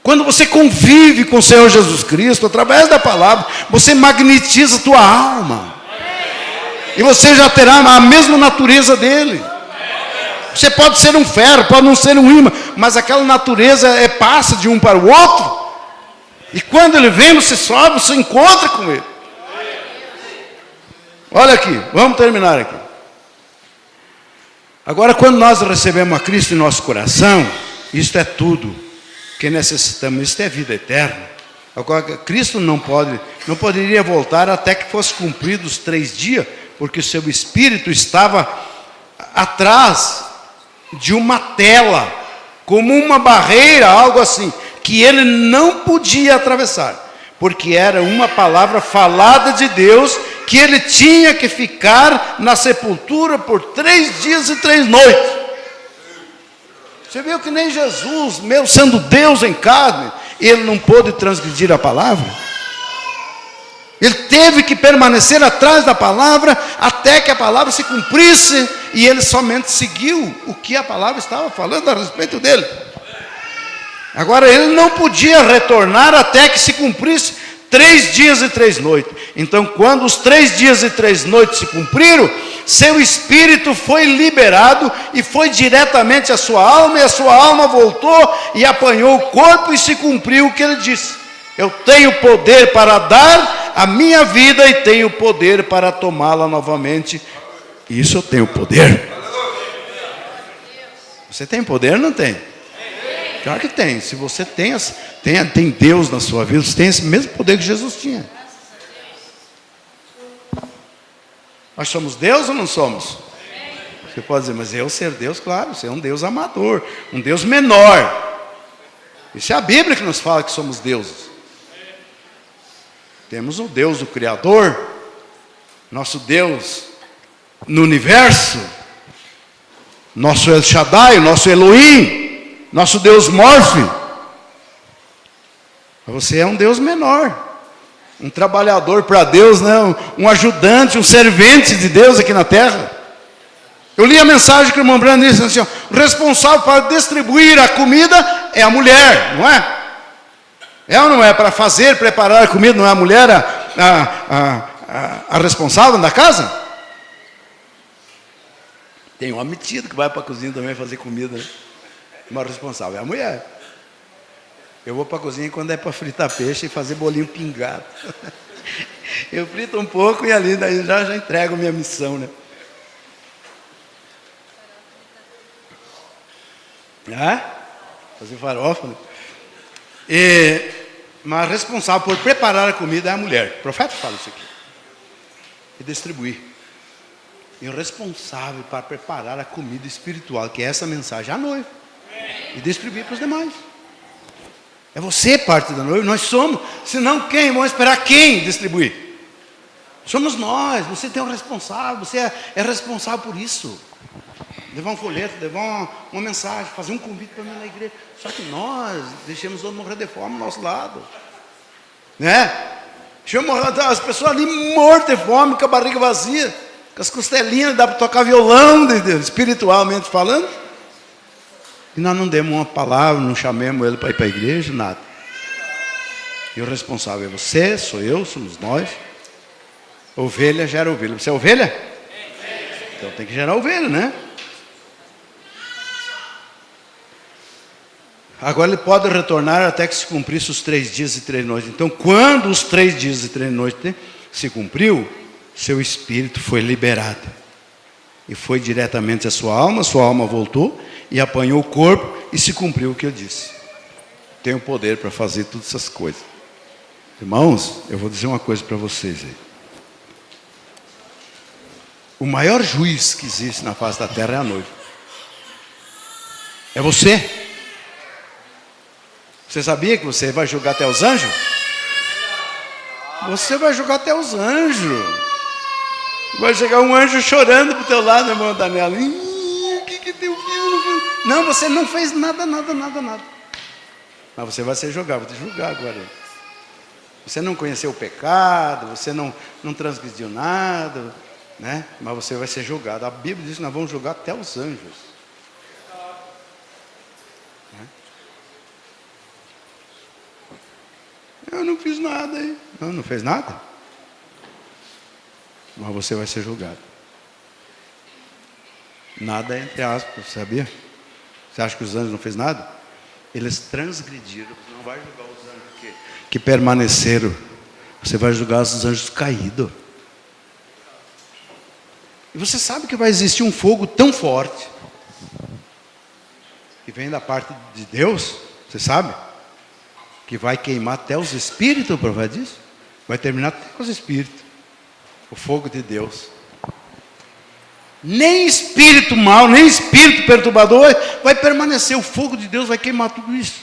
Quando você convive com o Senhor Jesus Cristo, através da palavra, você magnetiza a tua alma. E você já terá a mesma natureza dele. Você pode ser um ferro, pode não ser um imã, mas aquela natureza passa de um para o outro. E quando ele vem, você sobe, você encontra com ele. Olha aqui, vamos terminar aqui. Agora, quando nós recebemos a Cristo em nosso coração, isto é tudo que necessitamos, isto é vida eterna. Agora, Cristo não poderia voltar até que fosse cumpridos os 3 dias, porque o seu espírito estava atrás de uma tela, como uma barreira, algo assim, que ele não podia atravessar, porque era uma palavra falada de Deus, que ele tinha que ficar na sepultura por 3 dias e 3 noites. Você viu que nem Jesus, mesmo sendo Deus em carne, ele não pôde transgredir a palavra? Ele teve que permanecer atrás da palavra, até que a palavra se cumprisse, e ele somente seguiu o que a palavra estava falando a respeito dele. Agora, ele não podia retornar até que se cumprisse 3 dias e 3 noites. Então, quando os 3 dias e 3 noites se cumpriram, seu espírito foi liberado e foi diretamente à sua alma, e a sua alma voltou e apanhou o corpo, e se cumpriu o que ele disse: eu tenho poder para dar a minha vida e tenho poder para tomá-la novamente. Isso eu tenho poder. Você tem poder ou não tem? Claro que tem. Se você tem Deus na sua vida, você tem esse mesmo poder que Jesus tinha. Nós somos Deus ou não somos? Você pode dizer, mas eu ser Deus, claro, você é um Deus amador, um Deus menor. Isso é a Bíblia que nos fala que somos deuses. Temos o Deus, o Criador, nosso Deus no universo, nosso El Shaddai, nosso Elohim, nosso Deus Morfe. Você é um Deus menor, um trabalhador para Deus, né? Um ajudante, um servente de Deus aqui na terra. Eu li a mensagem que o irmão Brando disse assim: o responsável para distribuir a comida é a mulher, não é? É ou não é? Para fazer, preparar a comida, não é a mulher a responsável da casa? Tem uma metida que vai para a cozinha também fazer comida, né? Uma responsável é a mulher. Eu vou para a cozinha quando é para fritar peixe e fazer bolinho pingado. Eu frito um pouco e ali daí já entrego minha missão, né? Fazer farofa, né? Mas responsável por preparar a comida é a mulher. O profeta fala isso aqui. E distribuir. E o responsável para preparar a comida espiritual, que é essa mensagem à noiva. E distribuir para os demais. É você parte da noiva, nós somos. Senão quem? Vamos esperar quem distribuir? Somos nós. Você tem um responsável, você é responsável por isso. Levar um folheto, levar uma mensagem, fazer um convite para mim na igreja. Só que nós deixamos todo morrer de fome ao nosso lado. Né? Deixamos as pessoas ali mortas de fome, com a barriga vazia, com as costelinhas, dá para tocar violão, espiritualmente falando. E nós não demos uma palavra, não chamemos ele para ir para a igreja, nada. E o responsável é você, sou eu, somos nós. Ovelha gera ovelha. Você é ovelha? Então tem que gerar ovelha, né? Agora ele pode retornar até que se cumprisse os 3 dias e 3 noites. Então, quando os 3 dias e 3 noites se cumpriu, seu espírito foi liberado. E foi diretamente à sua alma voltou e apanhou o corpo e se cumpriu o que eu disse. Tenho poder para fazer todas essas coisas. Irmãos, eu vou dizer uma coisa para vocês aí. O maior juiz que existe na face da terra é a noiva. É você. Você sabia que você vai julgar até os anjos? Você vai julgar até os anjos. Vai chegar um anjo chorando para o teu lado, irmão Daniel. O que teu filho? Não, você não fez nada. Mas você vai ser julgado, vou te julgar agora. Você não conheceu o pecado, você não transgrediu nada, né? Mas você vai ser julgado. A Bíblia diz que nós vamos julgar até os anjos. Eu não fiz nada aí. Não fez nada? Mas você vai ser julgado. Nada entre aspas, sabia? Você acha que os anjos não fez nada? Eles transgrediram. Você não vai julgar os anjos que permaneceram. Você vai julgar os anjos caídos. E você sabe que vai existir um fogo tão forte que vem da parte de Deus. Você sabe? Que vai queimar até os espíritos, o profeta diz. Vai terminar até com os espíritos. O fogo de Deus. Nem espírito mau, nem espírito perturbador vai permanecer. O fogo de Deus vai queimar tudo isso.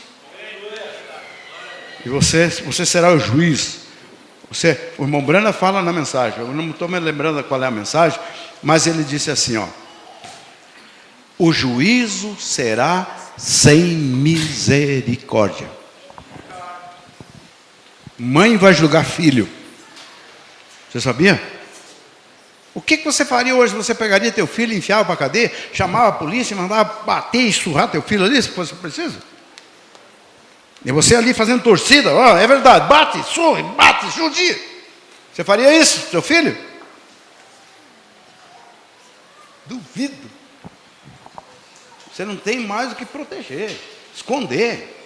E você será o juiz. O irmão Branda fala na mensagem. Eu não estou me lembrando qual é a mensagem, mas ele disse assim, ó. O juízo será sem misericórdia. Mãe vai julgar filho. Você sabia? O que você faria hoje? Você pegaria teu filho, enfiava para a cadeia, chamava a polícia, mandava bater e surrar teu filho ali, se fosse preciso? E você ali fazendo torcida, é verdade, bate, surre, judia. Você faria isso, seu filho? Duvido. Você não tem mais o que proteger, esconder.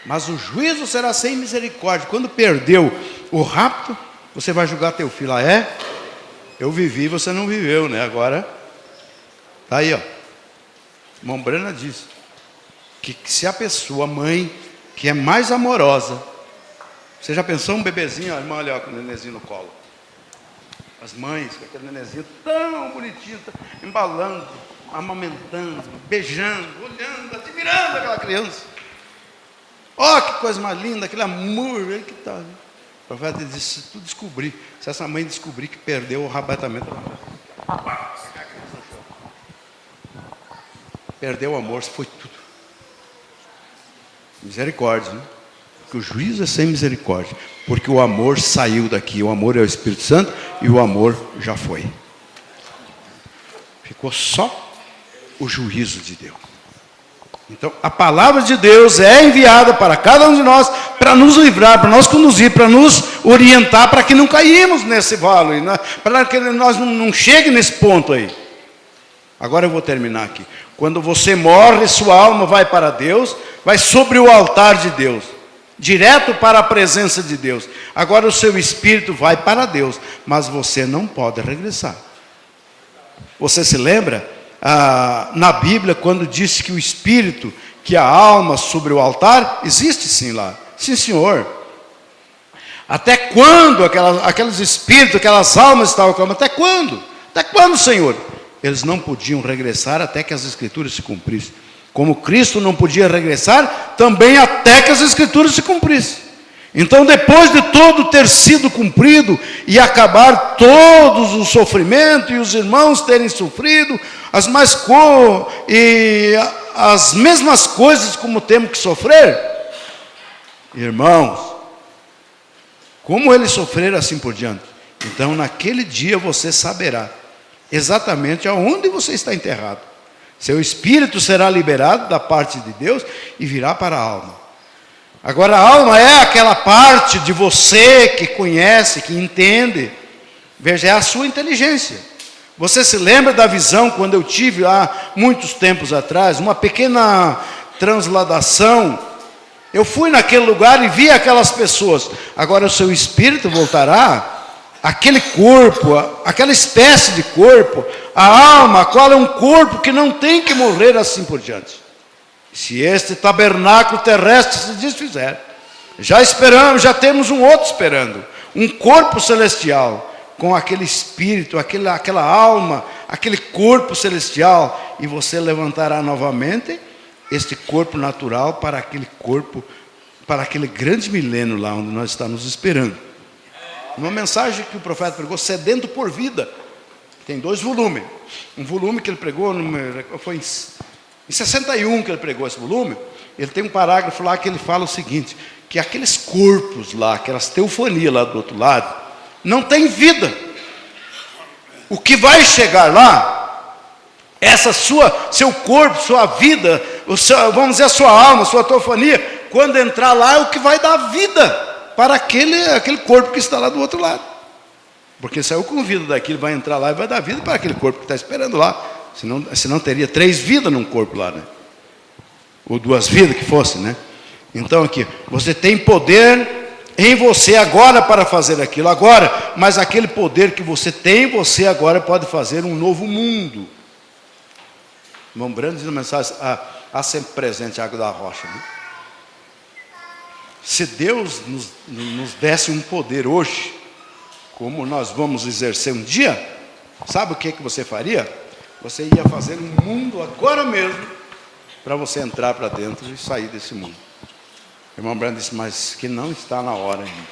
Mas o juízo será sem misericórdia. Quando perdeu o rapto, você vai julgar teu filho. Eu vivi, você não viveu, né? Agora, tá aí, ó. Irmão Brana diz que se a pessoa, a mãe, que é mais amorosa, você já pensou um bebezinho, ó, irmão, olha, com o nenenzinho no colo. As mães, com aquele nenenzinho tão bonitinho, embalando, amamentando, beijando, olhando, admirando aquela criança. Que coisa mais linda, aquele amor, que tá. O profeta disse, se tu descobrir, se essa mãe descobrir que perdeu o arrebatamento, perdeu o amor, foi tudo. Misericórdia, né? Porque o juízo é sem misericórdia. Porque o amor saiu daqui, o amor é o Espírito Santo e o amor já foi. Ficou só o juízo de Deus. Então, a palavra de Deus é enviada para cada um de nós para nos livrar, para nos conduzir, para nos orientar, para que não caímos nesse vale, para que nós não cheguemos nesse ponto aí. Agora eu vou terminar aqui. Quando você morre, sua alma vai para Deus, vai sobre o altar de Deus, direto para a presença de Deus. Agora o seu espírito vai para Deus, mas você não pode regressar. Você se lembra na Bíblia quando disse que o espírito, que a alma sobre o altar, existe sim lá. Sim, senhor. Até quando aqueles espíritos, aquelas almas estavam clamando? Até quando? Até quando, Senhor? Eles não podiam regressar até que as Escrituras se cumprissem. Como Cristo não podia regressar, também até que as Escrituras se cumprissem. Então, depois de todo ter sido cumprido e acabar todos os sofrimentos e os irmãos terem sofrido as mesmas coisas como temos que sofrer, irmãos, como eles sofreram assim por diante. Então, naquele dia você saberá exatamente aonde você está enterrado. Seu espírito será liberado da parte de Deus e virá para a alma. Agora, a alma é aquela parte de você que conhece, que entende. Veja, é a sua inteligência. Você se lembra da visão quando eu tive há muitos tempos atrás, uma pequena transladação? Eu fui naquele lugar e vi aquelas pessoas. Agora o seu espírito voltará àquele corpo, aquela espécie de corpo, a alma, a qual é um corpo que não tem que morrer assim por diante. Se este tabernáculo terrestre se desfizer, já esperamos, já temos um outro esperando, um corpo celestial, com aquele espírito, aquela alma, aquele corpo celestial, e você levantará novamente este corpo natural para aquele corpo, para aquele grande milênio lá onde nós estamos esperando. Uma mensagem que o profeta pregou, sedento por vida. Tem 2 volumes. Um volume que ele pregou, foi em 61 que ele pregou esse volume. Ele tem um parágrafo lá que ele fala o seguinte, que aqueles corpos lá, aquelas teofanias lá do outro lado, não tem vida. O que vai chegar lá, seu corpo, sua vida, vamos dizer a sua alma, sua teofania, quando entrar lá é o que vai dar vida para aquele corpo que está lá do outro lado. Porque saiu com vida daqui, ele vai entrar lá e vai dar vida para aquele corpo que está esperando lá. Senão teria 3 vidas num corpo lá, né? Ou 2 vidas que fosse, né? Então aqui, você tem poder em você agora para fazer aquilo agora, mas aquele poder que você tem, você agora pode fazer um novo mundo. Irmão Brando diz na mensagem, há sempre presente a água da rocha, né? Se Deus nos desse um poder hoje, como nós vamos exercer um dia, sabe o que você faria? Você ia fazer um mundo agora mesmo, para você entrar para dentro e sair desse mundo. O irmão Brando disse, mas que não está na hora ainda.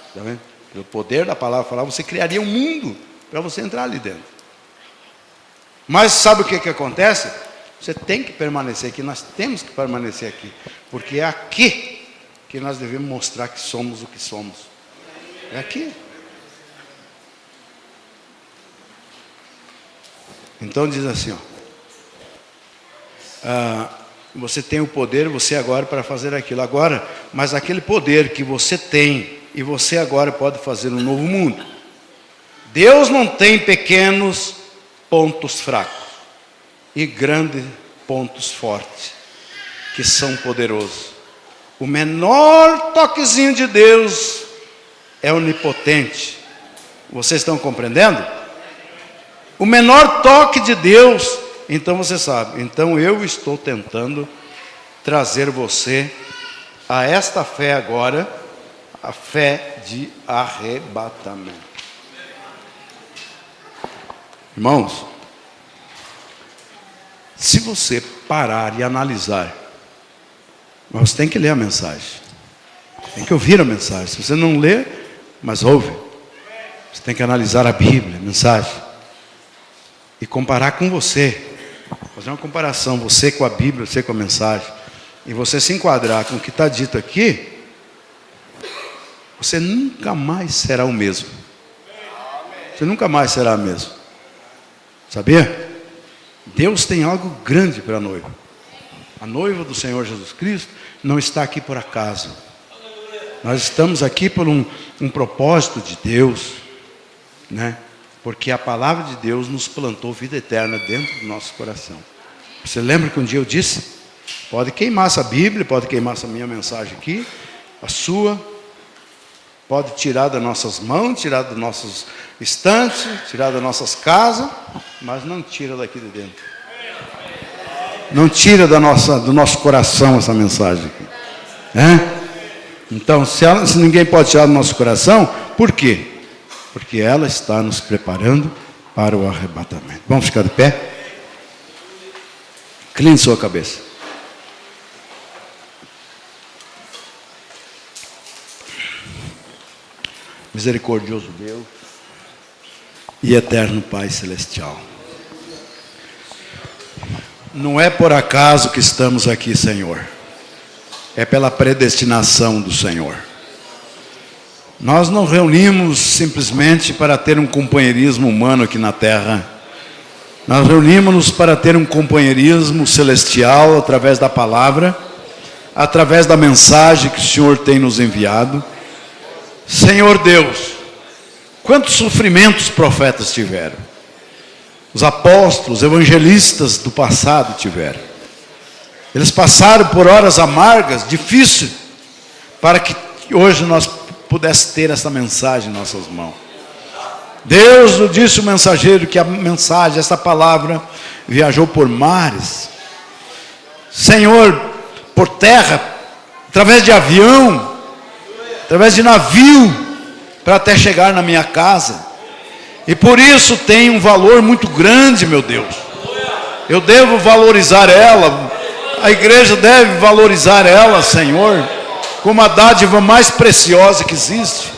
Está vendo? Pelo poder da palavra falar, você criaria um mundo para você entrar ali dentro. Mas sabe o que acontece? Você tem que permanecer aqui, nós temos que permanecer aqui, porque é aqui que nós devemos mostrar que somos o que somos. É aqui. Então diz assim, você tem o poder, você agora para fazer aquilo agora, mas aquele poder que você tem e você agora pode fazer um novo mundo. Deus não tem pequenos pontos fracos e grandes pontos fortes que são poderosos. O menor toquezinho de Deus é onipotente. Vocês estão compreendendo? O menor toque de Deus, então você sabe. Então eu estou tentando trazer você a esta fé agora, a fé de arrebatamento. Irmãos, se você parar e analisar, mas você tem que ler a mensagem, tem que ouvir a mensagem. Se você não lê, mas ouve, você tem que analisar a Bíblia, a mensagem, e comparar com você, fazer uma comparação, você com a Bíblia, você com a mensagem, e você se enquadrar com o que está dito aqui, você nunca mais será o mesmo. Você nunca mais será o mesmo. Sabia? Deus tem algo grande para a noiva. A noiva do Senhor Jesus Cristo não está aqui por acaso. Nós estamos aqui por um propósito de Deus, né? Porque a palavra de Deus nos plantou vida eterna dentro do nosso coração. Você lembra que um dia eu disse? Pode queimar essa Bíblia, pode queimar essa minha mensagem aqui, a sua, pode tirar das nossas mãos, tirar dos nossos estantes, tirar das nossas casas, mas não tira daqui de dentro. Não tira do nosso coração essa mensagem aqui. Então, se ninguém pode tirar do nosso coração, por quê? Porque ela está nos preparando para o arrebatamento. Vamos ficar de pé? Incline sua cabeça. Misericordioso Deus e eterno Pai Celestial, não é por acaso que estamos aqui, Senhor, é pela predestinação do Senhor. Nós não reunimos simplesmente para ter um companheirismo humano aqui na terra. Nós reunimos-nos para ter um companheirismo celestial através da palavra, através da mensagem que o Senhor tem nos enviado. Senhor Deus, quantos sofrimentos os profetas tiveram, os apóstolos, evangelistas do passado tiveram. Eles passaram por horas amargas, difíceis, para que hoje nós pudéssemos ter essa mensagem em nossas mãos. Deus disse o mensageiro que a mensagem, essa palavra, viajou por mares, Senhor, por terra, através de avião, através de navio, para até chegar na minha casa. E por isso tem um valor muito grande, meu Deus. Eu devo valorizar ela, a igreja deve valorizar ela, Senhor, como a dádiva mais preciosa que existe.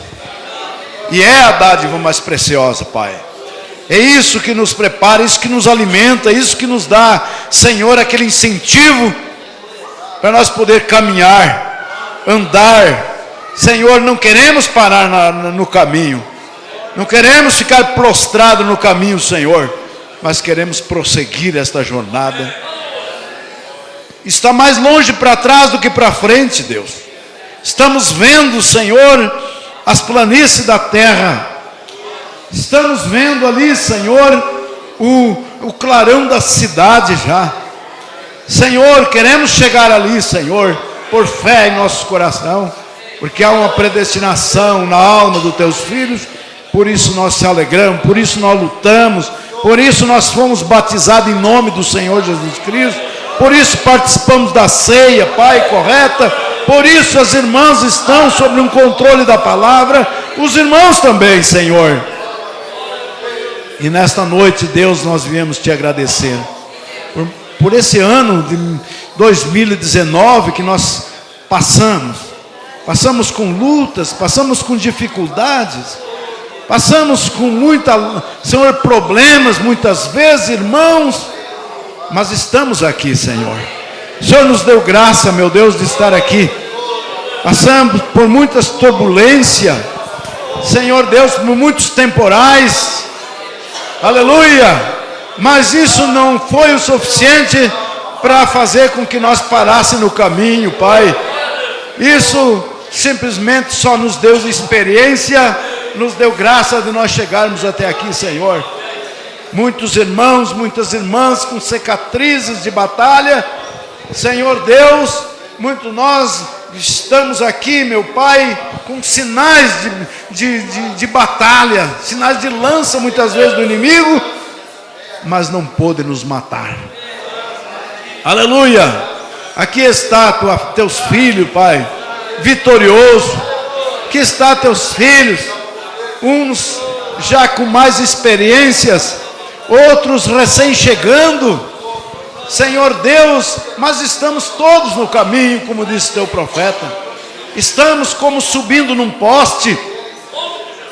E é a dádiva mais preciosa, Pai. É isso que nos prepara, isso que nos alimenta, isso que nos dá, Senhor, aquele incentivo para nós poder caminhar, andar. Senhor, não queremos parar no caminho, não queremos ficar prostrados no caminho, Senhor, mas queremos prosseguir esta jornada. Está mais longe para trás do que para frente, Deus. Estamos vendo, Senhor, as planícies da terra. Estamos vendo ali, Senhor, o clarão da cidade já. Senhor, queremos chegar ali, Senhor, por fé em nosso coração, porque há uma predestinação na alma dos teus filhos. Por isso nós se alegramos, por isso nós lutamos, por isso nós fomos batizados em nome do Senhor Jesus Cristo, por isso participamos da ceia, Pai, correta. Por isso as irmãs estão sob um controle da palavra, os irmãos também, Senhor. E nesta noite, Deus, nós viemos te agradecer por esse ano de 2019 que nós passamos com lutas, passamos com dificuldades, passamos com Senhor, problemas muitas vezes, irmãos, mas estamos aqui, Senhor. O Senhor nos deu graça, meu Deus, de estar aqui. Passamos por muitas turbulências, Senhor Deus, por muitos temporais, aleluia, mas isso não foi o suficiente para fazer com que nós parássemos no caminho, Pai. Isso simplesmente só nos deu experiência, nos deu graça de nós chegarmos até aqui, Senhor. Muitos irmãos, muitas irmãs com cicatrizes de batalha, Senhor Deus, muitos nós estamos aqui, meu Pai, com sinais de batalha, sinais de lança muitas vezes do inimigo, mas não pôde nos matar. Aleluia! Aqui está teus filhos, Pai, vitorioso. Aqui está teus filhos, uns já com mais experiências, outros recém-chegando, Senhor Deus, mas estamos todos no caminho, como disse teu profeta. Estamos como subindo num poste.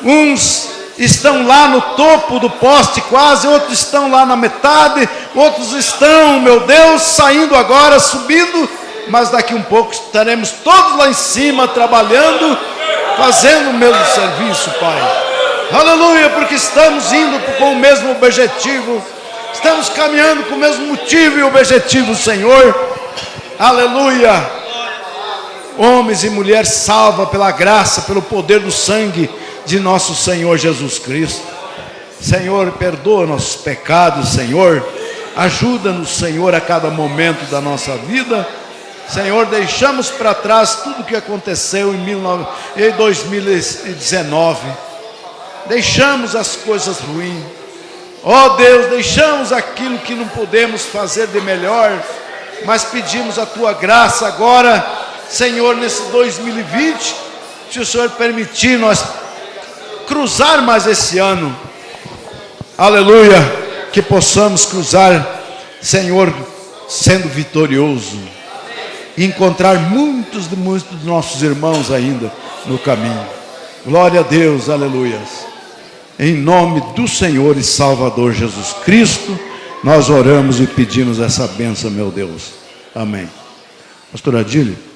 Uns estão lá no topo do poste quase, outros estão lá na metade, outros estão, meu Deus, saindo agora, subindo, mas daqui um pouco estaremos todos lá em cima, trabalhando, fazendo o mesmo serviço, Pai. Aleluia, porque estamos indo com o mesmo objetivo. Estamos caminhando com o mesmo motivo e objetivo, Senhor. Aleluia. homens e mulheres salvos pela graça, pelo poder do sangue de nosso Senhor Jesus Cristo. Senhor, perdoa nossos pecados, Senhor. Ajuda-nos, Senhor, a cada momento da nossa vida. Senhor, deixamos para trás tudo o que aconteceu em 2019. Deixamos as coisas ruins. Ó Deus, deixamos aquilo que não podemos fazer de melhor, mas pedimos a Tua graça agora, Senhor, nesse 2020, se o Senhor permitir nós cruzar mais esse ano, aleluia, que possamos cruzar, Senhor, sendo vitorioso, e encontrar muitos dos nossos irmãos ainda no caminho. Glória a Deus, aleluia. Em nome do Senhor e Salvador Jesus Cristo, nós oramos e pedimos essa bênção, meu Deus. Amém. Pastor Adílio.